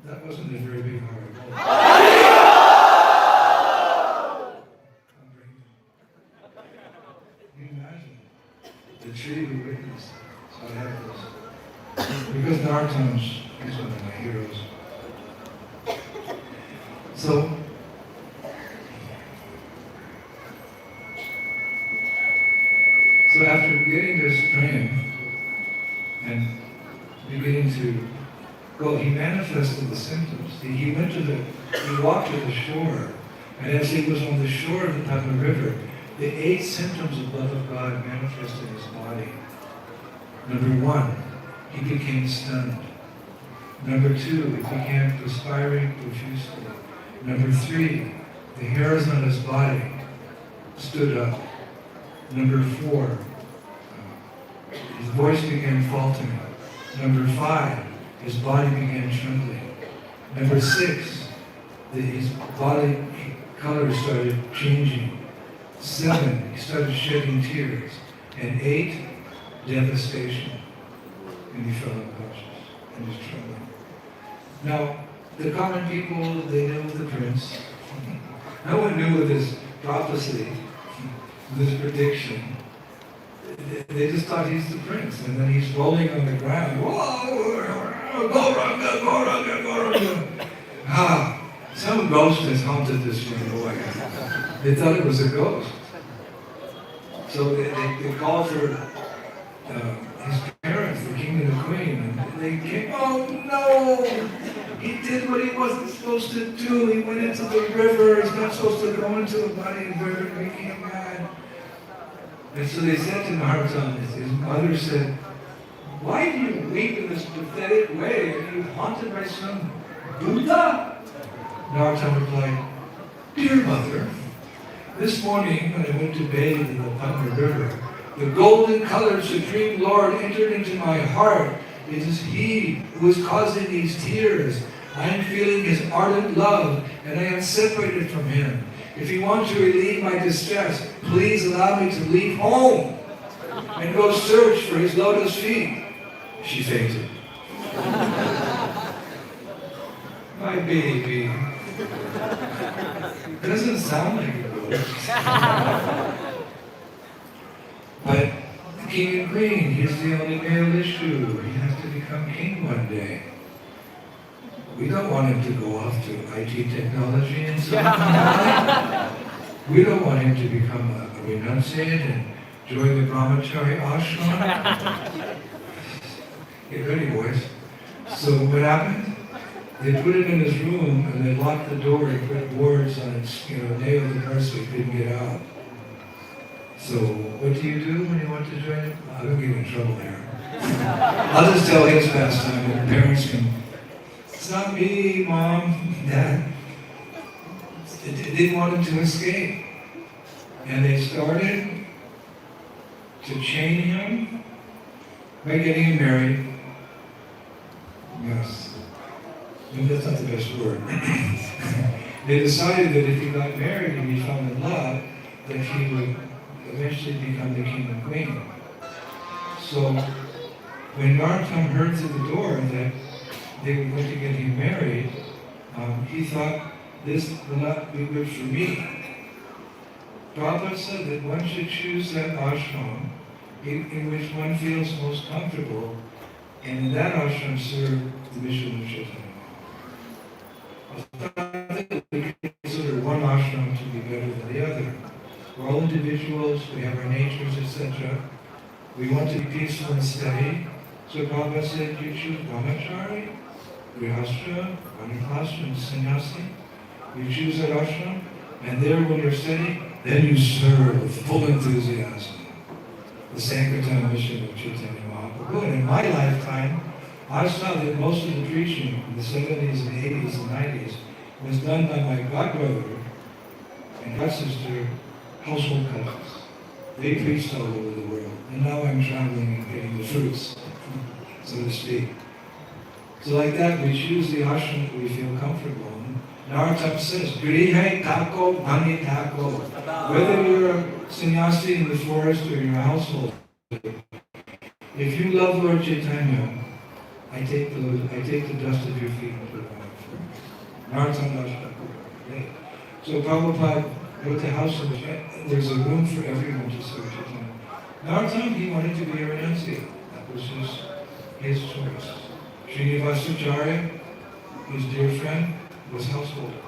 That wasn't a very big heart. Can you imagine? The tree we witnessed. So I have this. Because Narottam is one of my heroes. So after getting this prem and beginning to go, he manifested the symptoms. He walked to the shore, and as he was on the shore of the Padma River, the 8 symptoms of love of God manifested in his body. Number 1, he became stunned. Number 2, it began perspiring profusely. Number 3, the hairs on his body stood up. Number 4, his voice began faltering. Number 5, his body began trembling. Number 6, his body color started changing. 7, he started shedding tears. And 8, devastation. And he fell unconscious and was trembling. Now, the common people, they knew the prince. No one knew of this prophecy, this prediction. They just thought he's the prince, and then he's rolling on the ground. Whoa, Gauranga, Gauranga, Gauranga. Some ghost has haunted this young boy. They thought it was a ghost. So they called for his parents, the king and the queen, and they came, oh no! He did what he wasn't supposed to do. He went into the river. He's not supposed to go into the body of the river. He became mad. And so they said to Narottam, his mother said, why do you weep in this pathetic way? Are you haunted by some Buddha? Narottam replied, dear mother, this morning when I went to bathe in the Padma River, the golden-colored Supreme Lord entered into my heart. It is He who is causing these tears. I am feeling His ardent love, and I am separated from Him. If you want to relieve my distress, please allow me to leave home and go search for His lotus feet. She fainted. My baby. Doesn't sound like a ghost. But the king and queen, he's the only male issue. He has to become king one day. We don't want him to go off to IT technology and so on. We don't want him to become a renunciate and join the brahmachari ashram. Get ready, boys. So what happened? They put it in his room and they locked the door and put boards on it, nailed the door so he couldn't get out. So what do you do when you want to join it? I don't get in trouble there. I'll just tell his pastime and parents can. It's not me, Mom, Dad. They didn't want him to escape. And they started to chain him by getting him married. Yes. Maybe that's not the best word. They decided that if he got married and he fell in love, that he would eventually become the king and queen. So when Narottam heard through the door that they were going to get him married, he thought, this will not be good for me. Prabhupada said that one should choose that ashram in which one feels most comfortable, and in that ashram serve the mission of Chaitanya. We consider one ashram to be better than the other. We're all individuals, we have our natures, etc. We want to be peaceful and steady. So Prabhupada said, you choose brahmachari, grihastha, vanapasha, and sannyasi. You choose that ashram, and there when you're steady, then you serve with full enthusiasm the Sankirtan mission of Chaitanya Mahaprabhu. And in my lifetime, I saw that most of the preaching in the 70s and 80s and 90s was done by my godbrother and godsister, household cousins. They preached all over the world. And now I'm traveling and getting the fruits, so to speak. So like that, we choose the ashram that we feel comfortable in. Narottam says, Grihe tako, mani tako. Whether you're a sannyasi in the forest or in your household, if you love Lord Chaitanya, I take the dust of your feet and put it on my forehead. Narottam Das Thakur. So Prabhupada built a house in which there's a room for everyone to serve Chaitanya. Narottam, he wanted to be a renunciate. That was his choice. Srinivasacharya, his dear friend, was householder.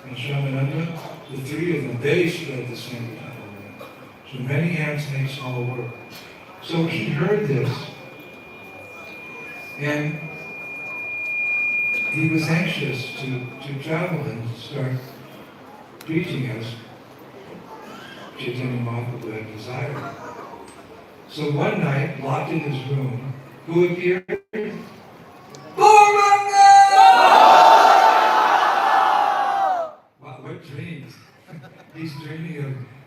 And Shyamananda, the three of them, they spread the same example. So many hands make small work. So he heard this, and he was anxious to travel and start preaching as Chaitanya Mahaprabhu had desired. So one night, locked in his room, who appeared? Wow, what dreams! He's dreaming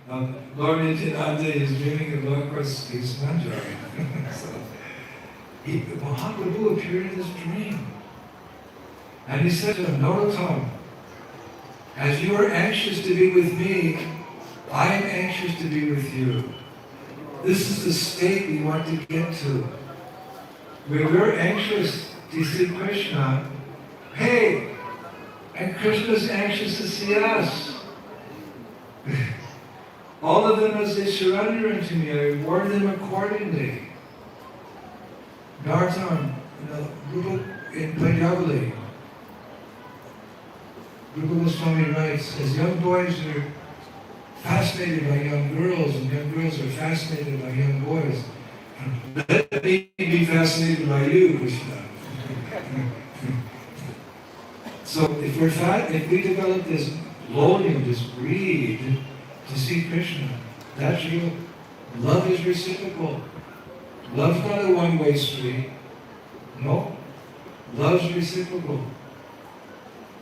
of Lord Nityananda, he's dreaming of Lord Manjari. So, Mahaprabhu appeared in this dream. And he said to him, Narottam, as you are anxious to be with me, I am anxious to be with you. This is the state we want to get to. Where we're anxious to see Krishna, hey, and Krishna's anxious to see us. All of them, as they surrender unto me, I reward them accordingly. Narottam, in Punjabi, Rupa Swami writes, as young boys are fascinated by young girls, and young girls are fascinated by young boys, let me be fascinated by you, Krishna. So if we develop this longing, this greed to see Krishna, that's real. Love is reciprocal. Love's not a one-way street. No. Love's reciprocal.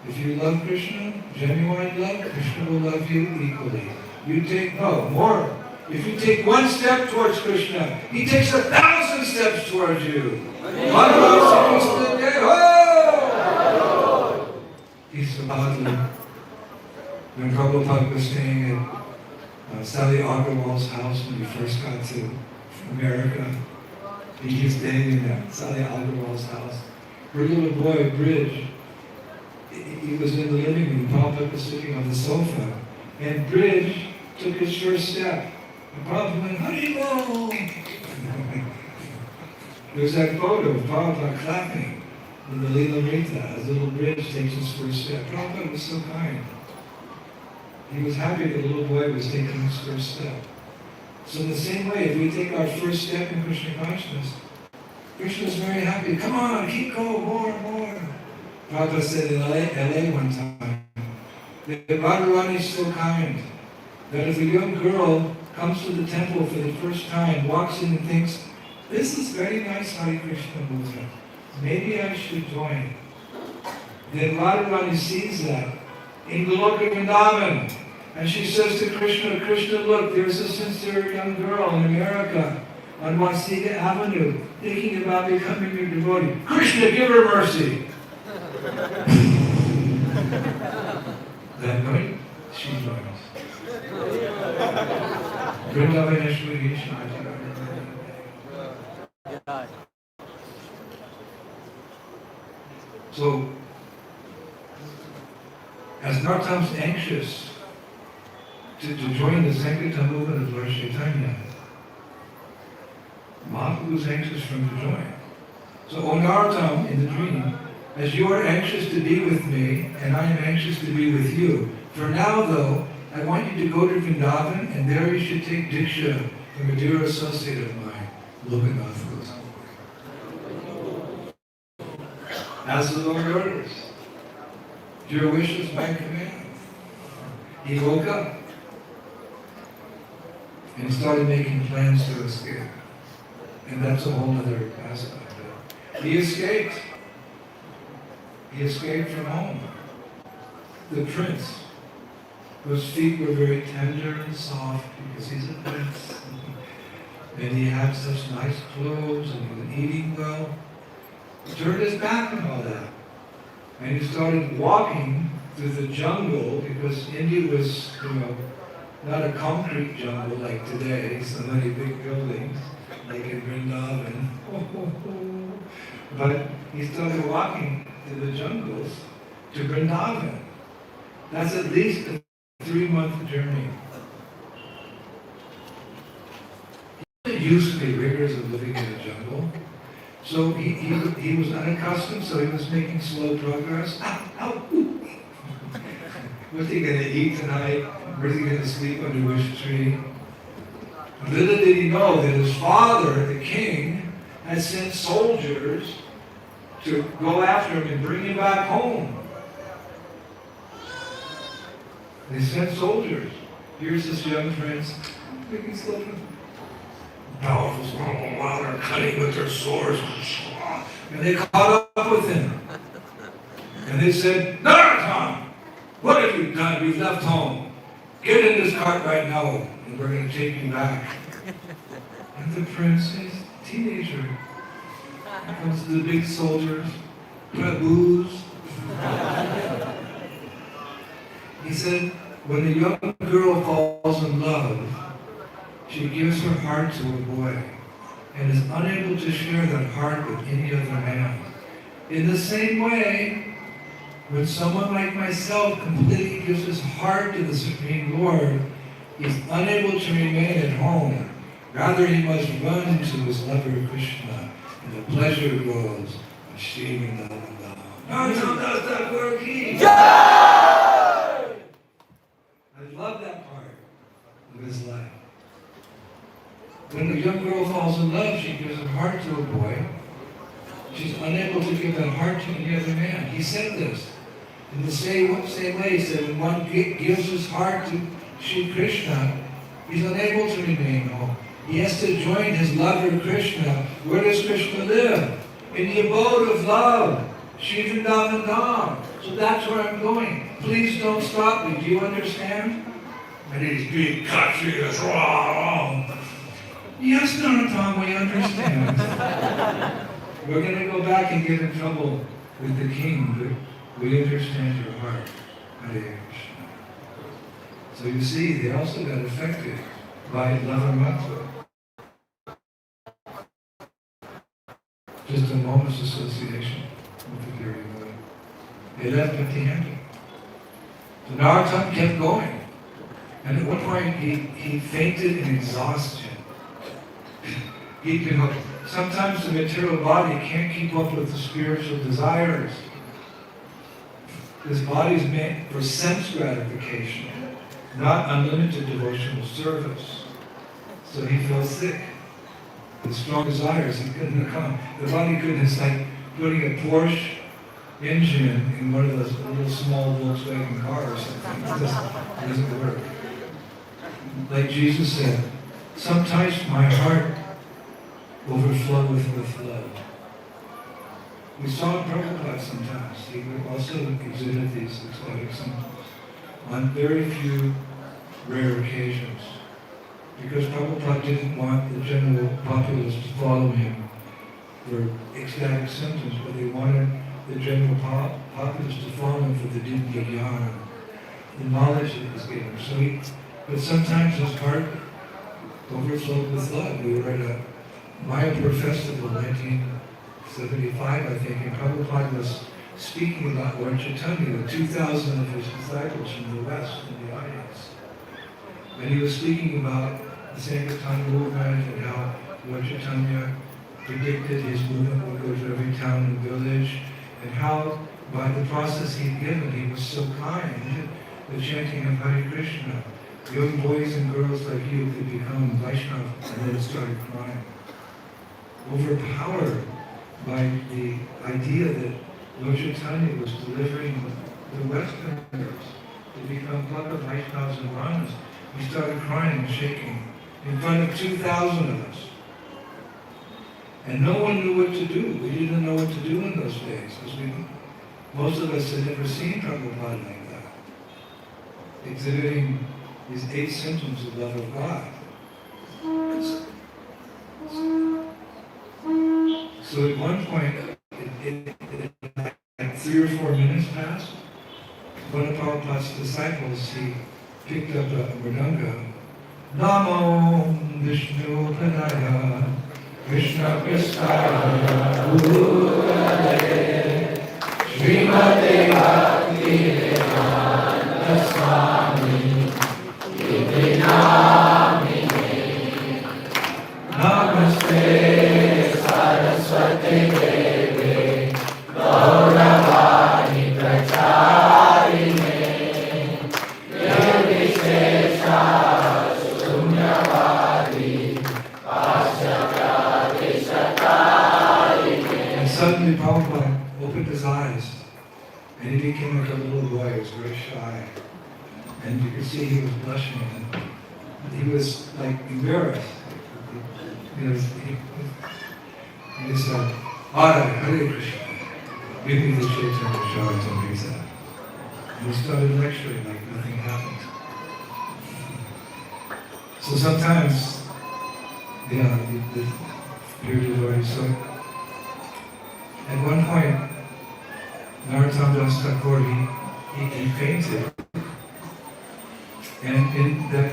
If you love Krishna, genuine love, Krishna will love you equally. You take, more. If you take one step towards Krishna, he takes 1,000 steps towards you. He's so godly. When Prabhupada was staying at Sally Agarwal's house when he first got to America, he was staying in Sally Agarwal's house. Her little boy, Bridge, he was in the living room, Prabhupada was sitting on the sofa, and Bridge took his first step. And Prabhupada went, Haribol! There's that photo of Prabhupada clapping in the Leela Rita as little Bridge takes his first step. Prabhupada was so kind. He was happy that the little boy was taking his first step. So in the same way, if we take our first step in Krishna consciousness, Krishna is very happy. Come on, keep going, more. Prabhupada said in LA one time, that Radharani is so kind, that if a young girl comes to the temple for the first time, walks in and thinks, this is very nice Hare Krishna movement, maybe I should join. Then Radharani sees that in Goloka Vrindavan, and she says to Krishna, Krishna, look, there's a sincere young girl in America on Wasika Avenue thinking about becoming your devotee. Krishna, give her mercy. That night, she joins. Vrindavaneshwari Shimati. So, as Narottam's anxious to join the Sankirtan movement of Lord Chaitanya, Mahaprabhu was anxious for him to join. So, O Narottam, in the dream, as you are anxious to be with me, and I am anxious to be with you. For now, though, I want you to go to Vrindavan, and there you should take Diksha from a dear associate of mine. Lokanath goes, as the Lord orders, your wish is my command. He woke up and he started making plans to escape. And that's a whole other aspect of it. He escaped. He escaped from home. The prince, whose feet were very tender and soft because he's a prince, and he had such nice clothes and he was eating well, he turned his back on all that. And he started walking through the jungle because India was, not a concrete jungle like today, so many big buildings like in Vrindavan. But he started walking through the jungles to Vrindavan. That's at least a 3-month journey. He wasn't used to the rigors of living in the jungle. So he was unaccustomed, so he was making slow progress. Ow, ooh. What's he going to eat tonight? Where's he going to sleep under which tree? Little did he know that his father, the king, had sent soldiers to go after him and bring him back home. They sent soldiers. Here's this young prince, making slow progress. Powerful, while they're cutting with their swords. And they caught up with him. And they said, Narottam, what have you done? You've left home. Get in this cart right now, and we're going to take you back. And the prince is a teenager. He comes to the big soldiers, Prabhus. He said, when a young girl falls in love, she gives her heart to a boy and is unable to share that heart with any other man. In the same way, when someone like myself completely gives his heart to the Supreme Lord, he is unable to remain at home. Rather, he must run to his lover Krishna, and the pleasure grows of Shri Vrindavan. Narottam does that work, I love that part of his life. When a young girl falls in love, she gives her heart to a boy. She's unable to give that heart to any other man. He said this. In the same way, he said, when one gives his heart to Shri Krishna, he's unable to remain home. He has to join his lover Krishna. Where does Krishna live? In the abode of love, Shri Vrindavan Dham. So that's where I'm going. Please don't stop me. Do you understand? And he's being country is wrong. Yes, Narottam, we understand. We're going to go back and get in trouble with the king, but we understand your heart. Hare Krishna. So you see, they also got affected by Lava Matra. Just a moment's association with the Giri Lord. They left empty-handed. So Narottam kept going. And at one point, he fainted in exhaustion. Sometimes the material body can't keep up with the spiritual desires. This body is made for sense gratification, not unlimited devotional service. So he fell sick. The strong desires, he couldn't come. The body couldn't, it's like putting a Porsche engine in one of those little small Volkswagen cars or something. It doesn't work. Like Jesus said, sometimes my heart overfloweth with love. We saw Prabhupada sometimes. He would also exhibit these ecstatic symptoms on very few rare occasions. Because Prabhupada didn't want the general populace to follow him for ecstatic symptoms, but they wanted the general populace to follow him for the Divya Jnana, the knowledge that was given. But sometimes his heart overflowed with love. We were at a Mayapur festival in 1975, I think, and Prabhupada was speaking about Lord Chaitanya with 2,000 of his disciples from the West in the audience. And he was speaking about the Sankirtan movement and how Lord Chaitanya predicted his movement would go to every town and village, and how by the process he'd given, he was so kind, the chanting of Hare Krishna. Young boys and girls like you could become Vaishnava, and then started crying. overpowered by the idea that Lord Chaitanya was delivering the Westerners to become Bhakta Vaishnavas and Brahmanas. We started crying and shaking in front of 2,000 of us. And no one knew what to do. We didn't know what to do in those days, because most of us had never seen Prabhupada like that, exhibiting these 8 symptoms of love of God. So at one point, like 3 or 4 minutes passed, one of Prabhupada's disciples, he picked up a mridanga. Namo Vishnu Padaya Krishna Prasthaya Gurave Srimate Bhakti Vedanta Swami Iti Namine Namaste Saraswati Devi Gauravani Pracharine Nirvishesha Sunyavadi Paschatya Vishakarine. And suddenly Prabhupada opened his eyes and he became like a little boy. He was very shy. And you could see he was blushing and he was like embarrassed. He said, Maharaj, Hare Krishna, give me the Chaitanya Charitamrita. And he started lecturing like nothing happened. So sometimes, the pure devotees, so at one point, Narottam Das Thakur, he fainted. And in that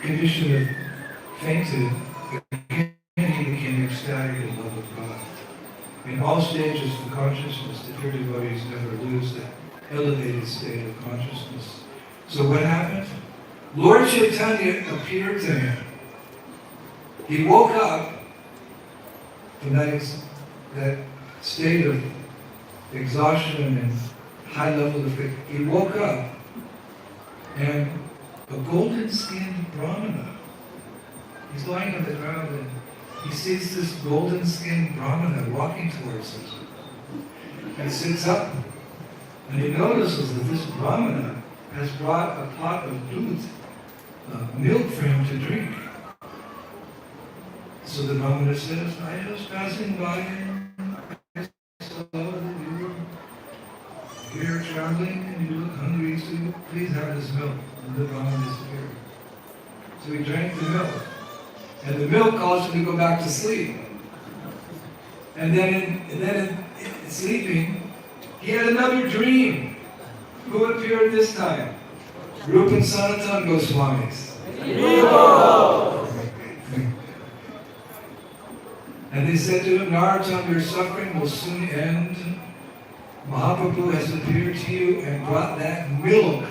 condition of fainted, again he became ecstatic in love of God. In all stages of consciousness, the pure devotees never lose that elevated state of consciousness. So what happened? Lord Chaitanya appeared to him. He woke up from that state of exhaustion and high level of faith. He woke up and a golden-skinned Brahmana, he's lying on the ground and he sees this golden-skinned Brahmana walking towards him. And he sits up and he notices that this Brahmana has brought a pot of milk for him to drink. So the Brahmana says, I was passing by and I saw that you were here traveling and you look hungry, so please have this milk. And the Brahmana disappeared. So he drank the milk. And the milk caused him to go back to sleep. And then in sleeping, he had another dream. Who appeared this time? Rupa and Sanatana Goswamis. And they said to him, Narottam, your suffering will soon end. Mahaprabhu has appeared to you and brought that milk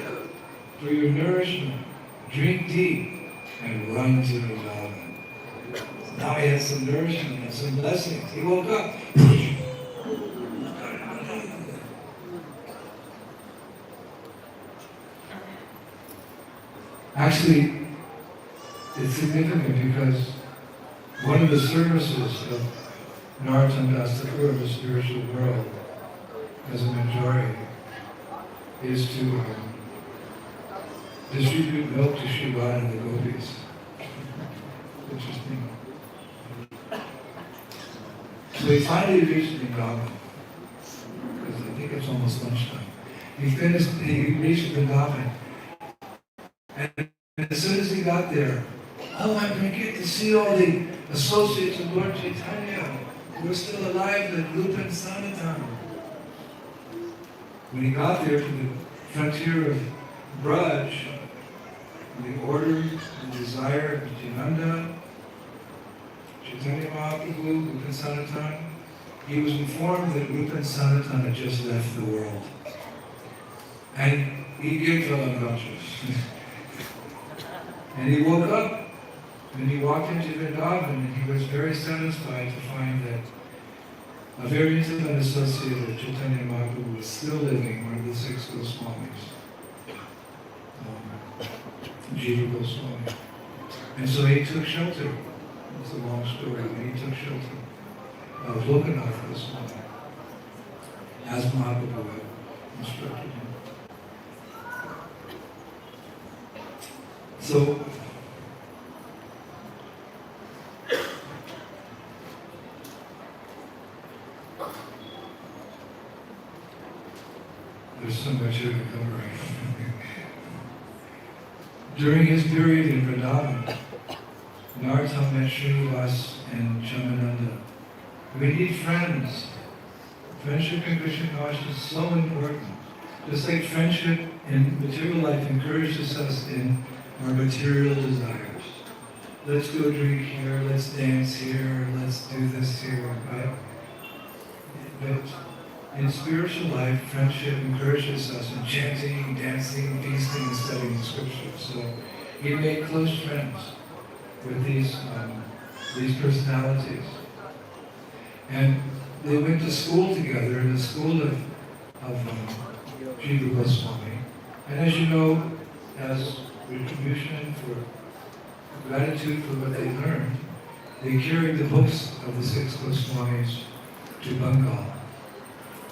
for your nourishment. Drink deep and run to Vrindavan. Now he had some nourishment and some blessings. He woke up. Actually, it's significant because one of the services of Narottam Das Thakur of the spiritual world as a majority is to distribute milk to Shiva and the gopis. Interesting. So he finally reached Vrindavan, because I think it's almost lunchtime. He reached Vrindavan, and as soon as he got there, I'm going to get to see all the associates of Lord Chaitanya who are still alive, like Rupa and Sanatana. When he got there to the frontier of Braj, the order and desire of Nityananda, Chaitanya Mahaprabhu, Rupa and Sanatana, he was informed that Rupa and Sanatana had just left the world. And he gave unconscious. And he woke up and he walked into Vrindavan and he was very satisfied to find that a very intimate associate of Chaitanya Mahaprabhu was still living, one of the 6 Goswamis, Jiva Goswami. And so he took shelter It's a long story, and he took shelter of Lokanath this morning, as Mahaprabhu had instructed him. So, there's so much here to cover. During his period in Vrindavan, Narottam met Srinivas and Chamananda. We need friends. Friendship in Krishna consciousness is so important. Just like friendship in material life encourages us in our material desires. Let's go drink here, let's dance here, let's do this here, right? But in spiritual life, friendship encourages us in chanting, dancing, feasting, and studying the scriptures. So he made close friends with these personalities. And they went to school together in the school of Jiva Goswami. And as you know, as retribution for gratitude for what they learned, they carried the books of the 6 Goswamis to Bengal.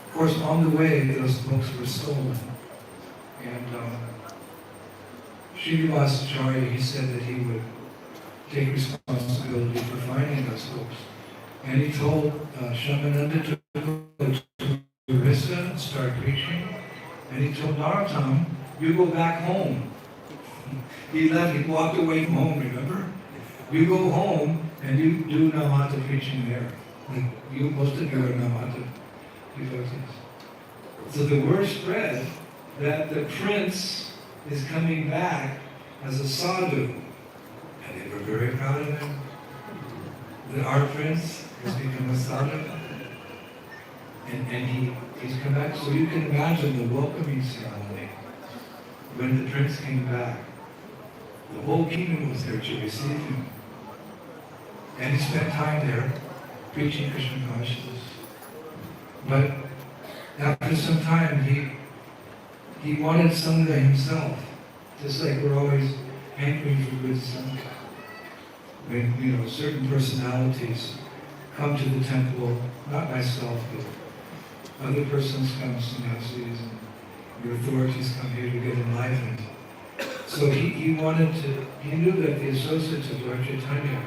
Of course, on the way, those books were stolen. And Srinivasacharya, he said that he would take responsibility for finding those books. And he told Shamananda to go to Orissa and start preaching. And he told Narottam, you go back home. He left, he walked away from home, remember? You go home and you do Namata preaching there. Like most of you are Namata devotees. So the word spread that the prince is coming back as a sadhu. And they were very proud of him. That our prince has become a sadhu. And he's come back. So you can imagine the welcoming ceremony when the prince came back. The whole kingdom was there to receive him. And he spent time there preaching Krishna consciousness. But after some time, he wanted Sangha himself. Just like we're always hankering for good Sangha. When, certain personalities come to the temple, not myself, but other persons come, sannyasis, and your authorities come here to get enlightened. So he knew that the associates of Lord Chaitanya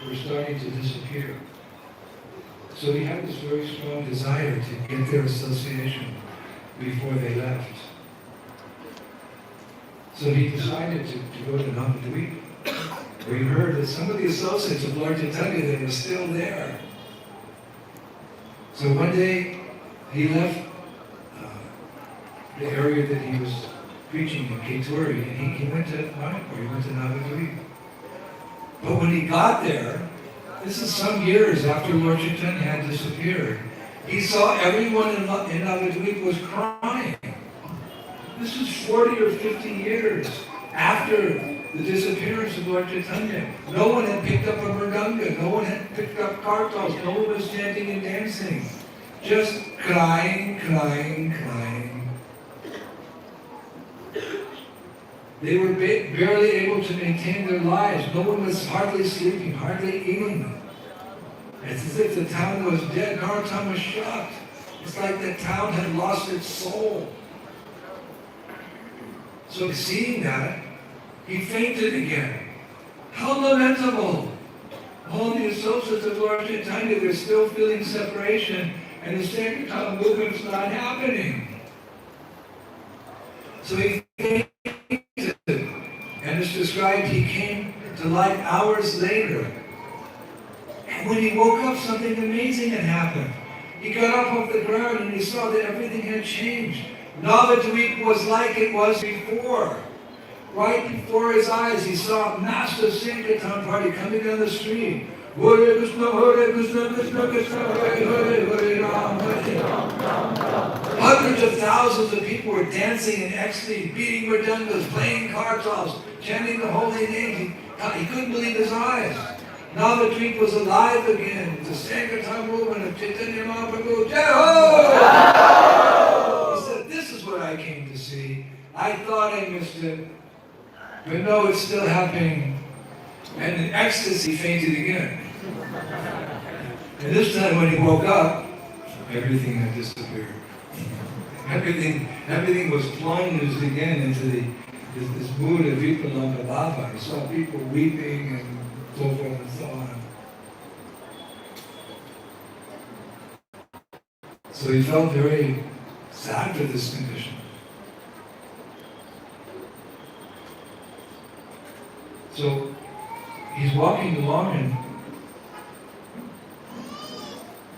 were starting to disappear. So he had this very strong desire to get their association before they left. So he decided to go to Navadvip. We heard that some of the associates of Lord Chaitanya, they were still there. So one day, he left the area that he was preaching in Keturi, and he went to Manipur, he went to Navadvip. But when he got there, this is some years after Lord Chaitanya had disappeared, he saw everyone in Navadvip was crying. This was 40 or 50 years after the disappearance of Lord Chaitanya. No one had picked up a mridanga, no one had picked up kartals, no one was chanting and dancing. Just crying, crying, crying. They were barely able to maintain their lives. No one was hardly sleeping, hardly eating. It's as if the town was dead. Narottam was shocked. It's like the town had lost its soul. So seeing that, he fainted again. How lamentable! All the associates of Lord Chaitanya, they're still feeling separation, and the Sankirtan movement's not happening. So he fainted, and it's described he came to life hours later. And when he woke up, something amazing had happened. He got up off the ground and he saw that everything had changed. Navadvip was like it was before. Right before his eyes, he saw a massive Sankirtan party coming down the street. Hare Krishna, Krishna Krishna, Hare Hare Ram, Hare Ram. Hundreds of thousands of people were dancing in ecstasy, beating mridangas, playing kartals, chanting the holy name. He couldn't believe his eyes. Navadvip was alive again. The Sankirtan movement of Chaitanya Mahaprabhu. Jai Ho! He said, this is what I came to see. I thought I missed it. But no, it's still happening. And in ecstasy, he fainted again. And this time when he woke up, everything had disappeared. Everything was plunged again into this mood of Vipalanga Bhava. He saw people weeping and so forth and so on. So he felt very sad for this condition. So he's walking along and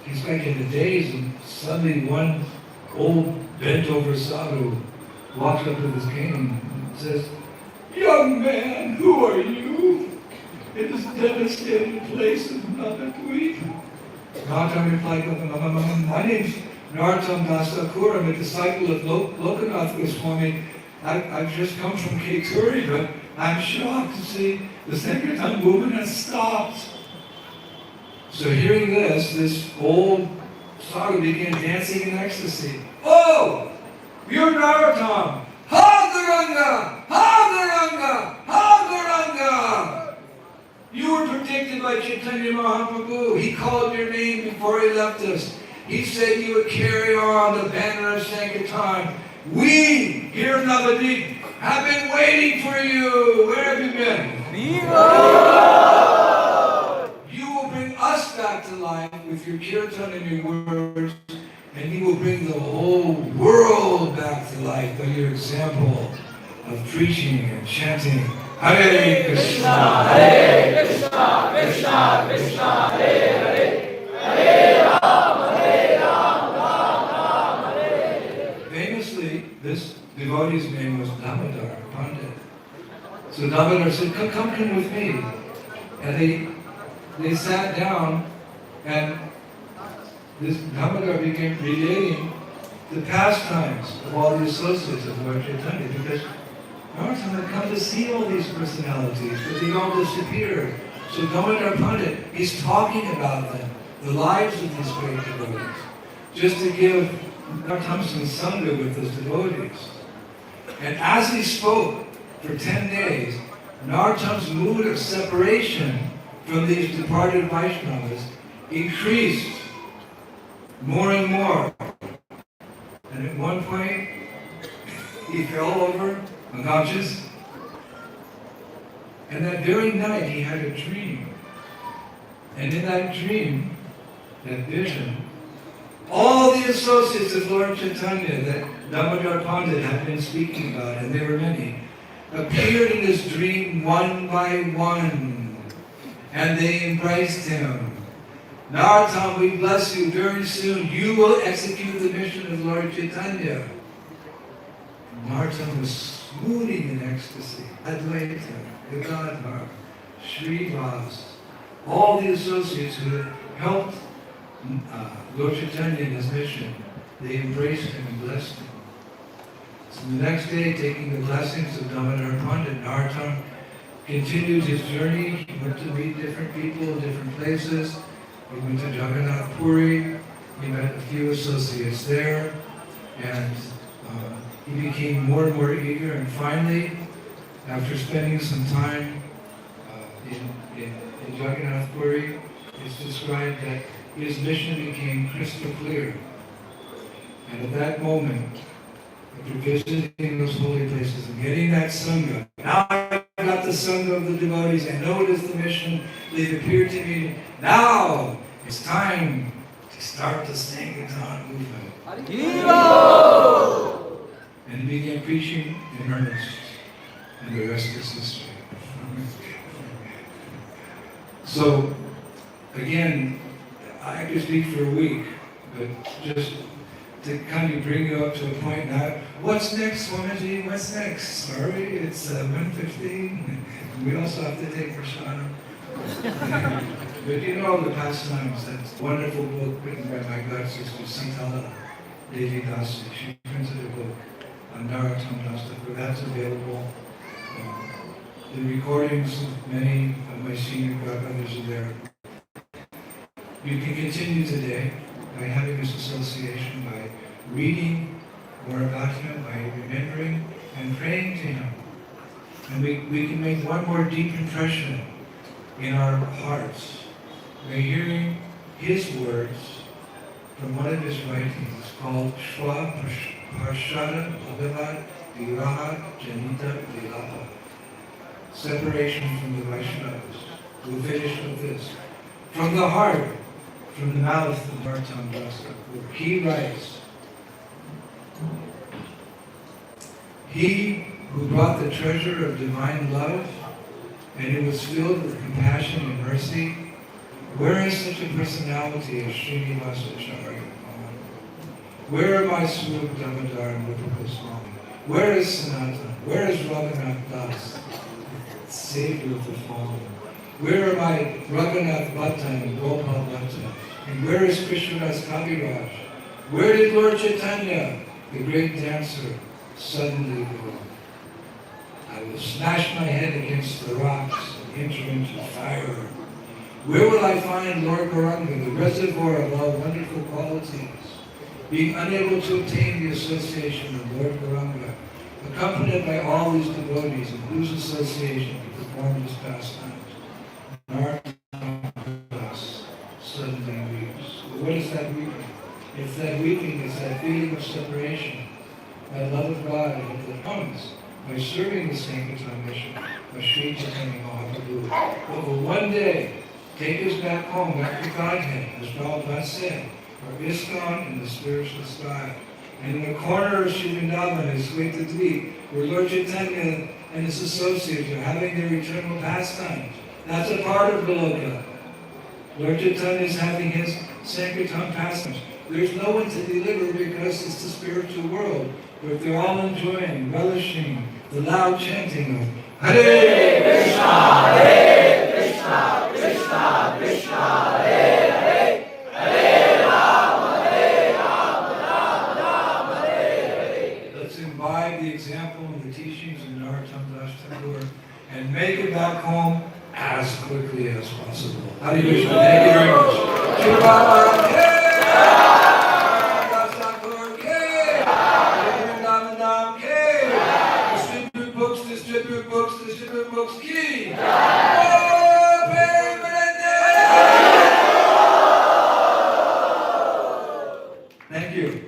he's like in a daze, and suddenly one old bent over sadhu walks up with his cane and says, "Young man, who are you in this devastated place of Navadvip?" Narottam replied, "My name's Narottam Das Thakur. I'm a disciple of Lokanath Goswami. I've just come from Keturi, but I'm shocked to see the Sankirtan movement has stopped." So hearing this old sadhu began dancing in ecstasy. "Oh, you're Narottam! Hagaranga! Hagaranga! Hagaranga! You were predicted by Chaitanya Mahaprabhu. He called your name before he left us. He said you would carry on the banner of Sankirtan. We, here in Navadvip, have been waiting for you. Where have you been? You will bring us back to life with your kirtan and your words, and you will bring the whole world back to life by your example of preaching and chanting Hare Krishna, Hare Krishna, Krishna Krishna, Hare Hare, Hare Rama, Hare Rama, Hare Hare." Famously, this devotee's name was Damodar Pandit. So Damodar said, come with me. And they sat down, and this Damodar began relating the pastimes of all the associates of Lord Chaitanya, because Narottam had come to see all these personalities, but they all disappeared. So Damodar Pandit, he's talking about them, the lives of these great devotees, just to give Narottam some sangha with those devotees. And as he spoke for 10 days, Narottam's mood of separation from these departed Vaishnavas increased more and more. And at one point, he fell over, unconscious. And that very night, he had a dream. And in that dream, that vision, all the associates of Lord Chaitanya that Damodar Pandit had been speaking about, and there were many, appeared in his dream one by one, and they embraced him. Narottam, we bless you. Very soon you will execute the mission of Lord Chaitanya. Narottam was swooning in ecstasy. Advaita, Gadadhar, Srivas, all the associates who had helped Lord Chaitanya in his mission, they embraced him and blessed him. So the next day, taking the blessings of Damodar Pandit, Narottam continued his journey. He went to meet different people, different places. He went to Jagannath Puri. He met a few associates there, and he became more and more eager. And finally, after spending some time in Jagannath Puri, it's described that his mission became crystal clear. And at that moment, after visiting those holy places and getting that sangha, now I've got the sangha of the devotees, I know it is the mission, they've appeared to me. Now it's time to start the Sankirtan movement. And he began preaching in earnest, and the rest is history. So, again, I could speak for a week, but just to kind of bring you up to a point now. What's next, Swamiji? What's next? Sorry, it's 1:15. We also have to take Prashadam. But you know the pastimes, that wonderful book written by my god sister Sitala Devi Dasi. She printed a book on Narottam Das Thakur. That's available. The recordings of many of my senior godbrothers are there. You can continue today by having this association, by reading more about him, by remembering and praying to him. And we can make one more deep impression in our hearts we're hearing his words from one of his writings called Shwa Parshada Bhagavad Viraha Janita Vilapa. Separation from the Vaishnavas. We'll finish with this. From the heart, from the mouth of Narottam Das Thakur, he writes, he who brought the treasure of divine love, and who was filled with compassion and mercy, where is such a personality as Srinivasa Acharya? Where are my Swarup Damodar and Rupa Goswami? Where is Sanatana? Where is Raghunath Das, Savior of the fallen? Where are my Raghunath Bhatta and Gopal Bhatta? And where is Krishnadas Kaviraj? Where did Lord Chaitanya, the great dancer, suddenly go? I will smash my head against the rocks and enter into fire. Where will I find Lord Gauranga, the reservoir of all wonderful qualities, being unable to obtain the association of Lord Gauranga, accompanied by all these devotees in whose association he performed his pastimes? Narottam Das suddenly weeps. What is that weeping? It's that weeping, it's that feeling of separation, that love of God that comes by serving the Sankirtan mission of Sri Chaitanya Mahaprabhu. But will one day take us back home, back to Godhead, as Prabhupada said, or ISKCON in the spiritual sky. And in the corner of Sri Vrindavan is Dweep, where Lord Chaitanya and his associates are having their eternal pastimes. That's a part of Goloka. Lord Chaitanya is having his Sankirtan pastimes. There's no one to deliver because it's the spiritual world, but they're all enjoying, relishing the loud chanting of Hare Krishna, Hare Krishna, Krishna Krishna, Hare Hare, Hare Rama, Hare Rama, Rama Rama, Hare Hare. Let's imbibe the example and the teachings of Narottam Das Thakur and make it back home as quickly as possible. Hare Krishna. Thank you very much. Shri Baba, Das Thakur, Vrindavan, distribute books, ki. Oh, thank you.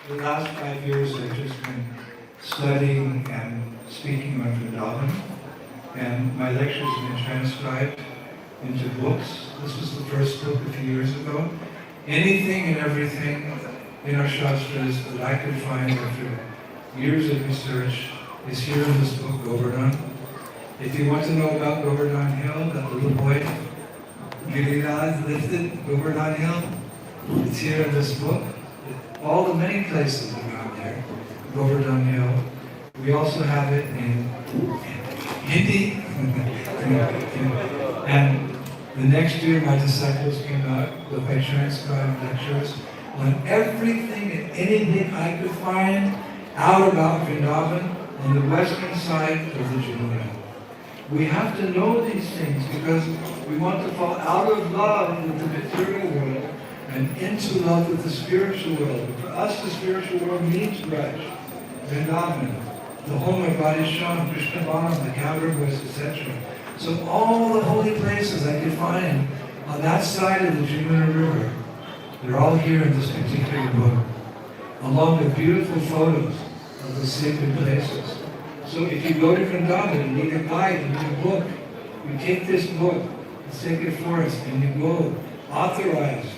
The last 5 years I've just been studying and speaking on Vrindavan, and my lectures have been transcribed into books. This was the first book a few years ago. Anything and everything in our Shastras that I could find after years of research is here in this book, Govardhan. If you want to know about Govardhan Hill, that little boy, Giriraj lifted Govardhan Hill, it's here in this book. All the many places around there, Govardhan Hill. We also have it in Hindi. And the next year my disciples came out with my transcribed lectures on everything and anything I could find out about Vrindavan on the western side of the Jamuna. We have to know these things because we want to fall out of love with the material world and into love with the spiritual world. For us, the spiritual world means Braj, Vrindavan, the home of Radhesham, Krishna Bharam, the Kaviraj, etc. So all the holy places I could find on that side of the Jamuna River, they're all here in this particular book, along with beautiful photos of the sacred places. So if you go to Vrindavan, you need a guide, you need a book. You take this book, the Sacred Forest, and you go authorized.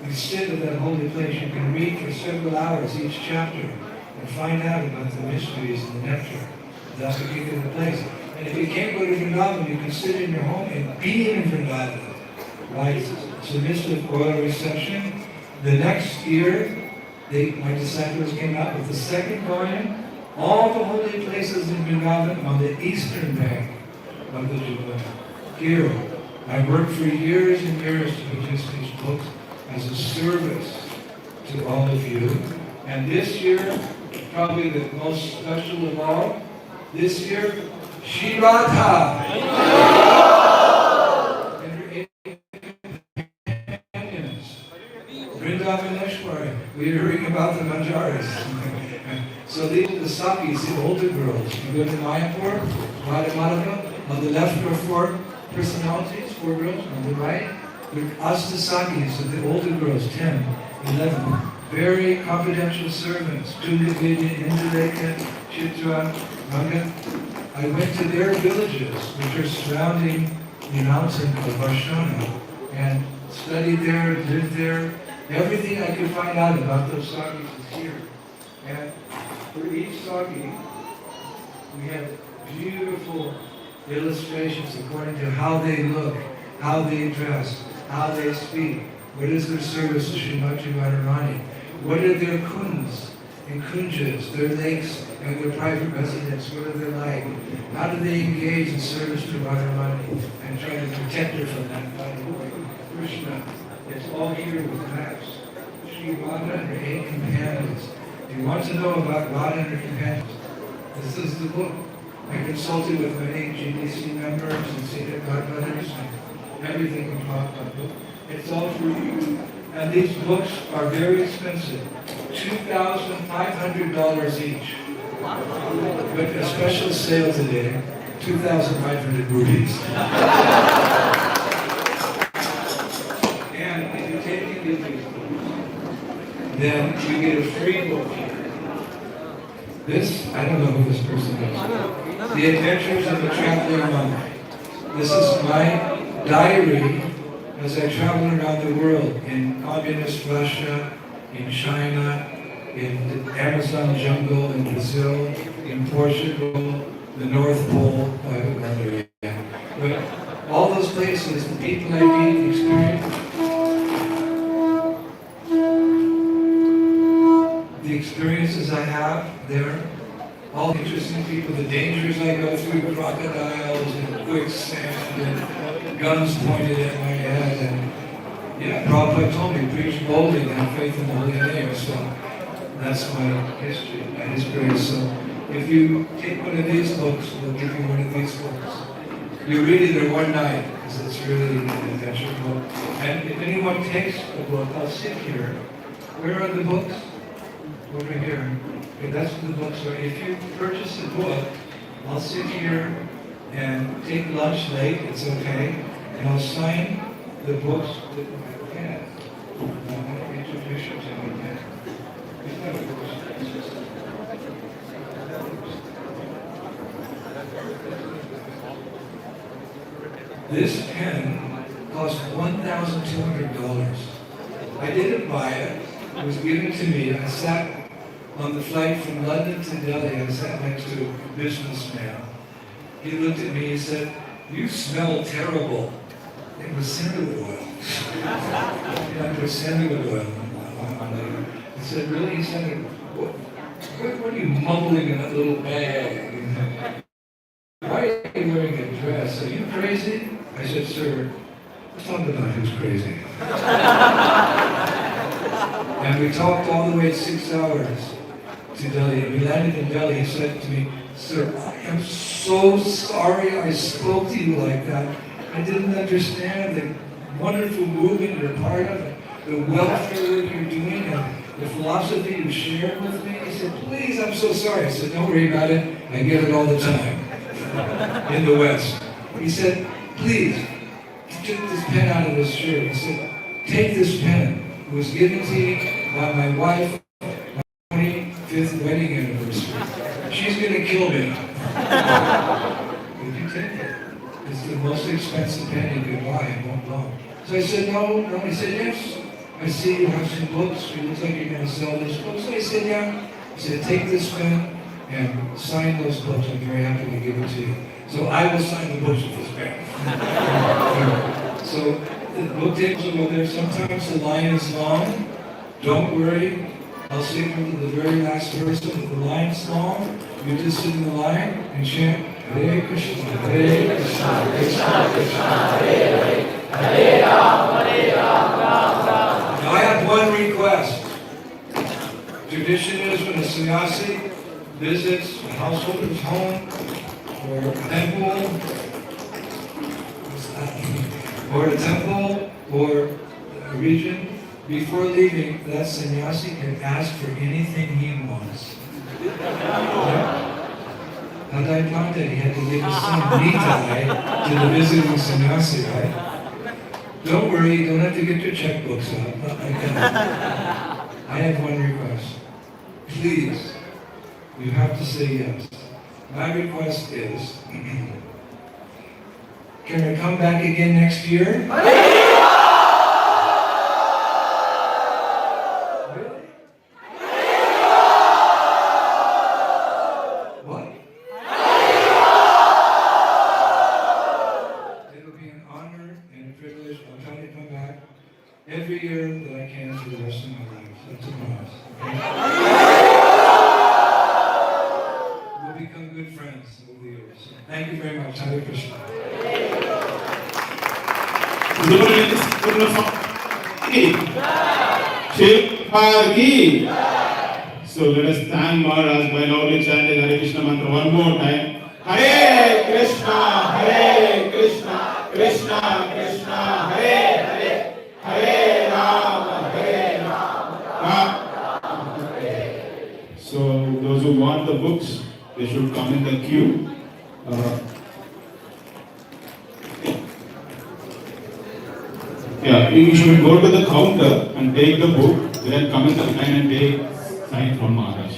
You sit at that holy place. You can read for several hours each chapter and find out about the mysteries and the nectar of that particular place. And if you can't go to Vrindavan, you can sit in your home and be in Vrindavan. Right? Submissive royal reception. The next year, my disciples came out with the second volume, all the holy places in Vrindavan on the eastern bank of the Jamuna. Here, I worked for years and years to produce these books. as a service to all of you. And this year, probably the most special of all, this year, Shri Radha and her 8 companions, Vrindavaneshwari. We're hearing about the Manjaris. So these are the Sakis, the older girls. You go to Mayapur, Madhavaka, on the left are 4 personalities, 4 girls, on the right, the Astasakis, so the older girls, 10, 11. Very confidential servants, Tundavidya, Indradyumna, Chitra, Ranga. I went to their villages, which are surrounding the mountain of Varshana, and studied there, lived there. Everything I could find out about those Sakis is here. And for each Saki, we have beautiful illustrations according to how they look, how they dress, how they speak, what is their service to Srimati Radharani, what are their kunds and kunjas, their lakes and their private residence, what are they like, how do they engage in service to Radharani and try to protect her from that bad boy, Krishna. It's all here with maps. Sri Radha and her 8 companions. If you want to know about Radha and her companions, this is the book. I consulted with many GDC members and senior godmothers, and everything can pop up. It's all for you. And these books are very expensive, $2,500 each. But a special sale today, 2,500 rupees. And if you take any of these books, then you get a free book here. This, I don't know who this person is. The Adventures of a Traveler Monk. This is my diary as I travel around the world, in communist Russia, in China, in the Amazon jungle, in Brazil, in Portugal, the North Pole, I haven't gone there yet. But all those places, the people I meet, the experiences I have there, all the interesting people, the dangers I go through, crocodiles and quicksand and guns pointed at my head. And yeah, Prabhupada told me, preach boldly and have faith in the holy name. So that's my history, by His grace. So if you take one of these books, we'll give you one of these books. You read it in one night, because it's really an adventure book. And if anyone takes a book, I'll sit here. Where are the books? Over here. Okay, that's what the books are. If you purchase a book, I'll sit here and take lunch late, it's okay, and I'll sign the books with my pen. I'm going to introduce you to my pen. This pen cost $1,200. I didn't buy it. It was given to me. I sat on the flight from London to Delhi. I sat next to a businessman. He looked at me, he said, "You smell terrible." It was sandalwood oil. I put sandalwood oil on it. I said, "Really?" He said, what are you mumbling in that little bag? Why are you wearing a dress? Are you crazy? I said, "Sir, let's talk about who's crazy." And we talked all the way 6 hours to Delhi. We landed in Delhi. He said to me, "Sir, I am so sorry I spoke to you like that. I didn't understand the wonderful movement you're part of, the welfare work you're doing, and the philosophy you shared with me." He said, "Please, I'm so sorry." I said, "Don't worry about it. I get it all the time in the West." He said, "Please, get this pen out of this shirt." He said, "Take this pen. It was given to me by my wife, my 25th wedding anniversary. She's going to kill me." Would you take it? It's the most expensive pen you could buy in Hong Kong. So I said, no. He said, "Yes. I see you have some books. It looks like you're going to sell those books." So I said, "Yeah." He said, "Take this pen and sign those books. I'm very happy to give it to you." So I will sign the books with this pen. So the book tables will go there. Sometimes the line is long. Don't worry. I'll sing from the very last verse. If the line's long, you just sit in the line and chant Hare Krishna, Hare Krishna, Krishna Krishna, Hare Hare, Hare Ram, Ram Ram. sannyasi visits a householder's home or a temple, or a region, before leaving, that sannyasi can ask for anything he wants. Adai Pante, he had to give his son Nitai to the visiting sannyasi, right? Don't worry, you don't have to get your checkbooks out. I have one request. Please, you have to say yes. My request is, can I come back again next year? Really? What? It'll be an honor and a privilege. I'll try to come back every year that I can for the rest of my life. That's a promise. Okay? We'll become good friends over the years. Thank you very much. Hare Krishna. So let us thank Maharaj by loudly chanting Hare Krishna mantra one more time. Hare Krishna, Krishna Krishna, Hare Hare, Hare Rama, Rama Hare. So those who want the books, they should come in the queue. You should go to the counter and take the book, then come in the line and take sign from Maharaj.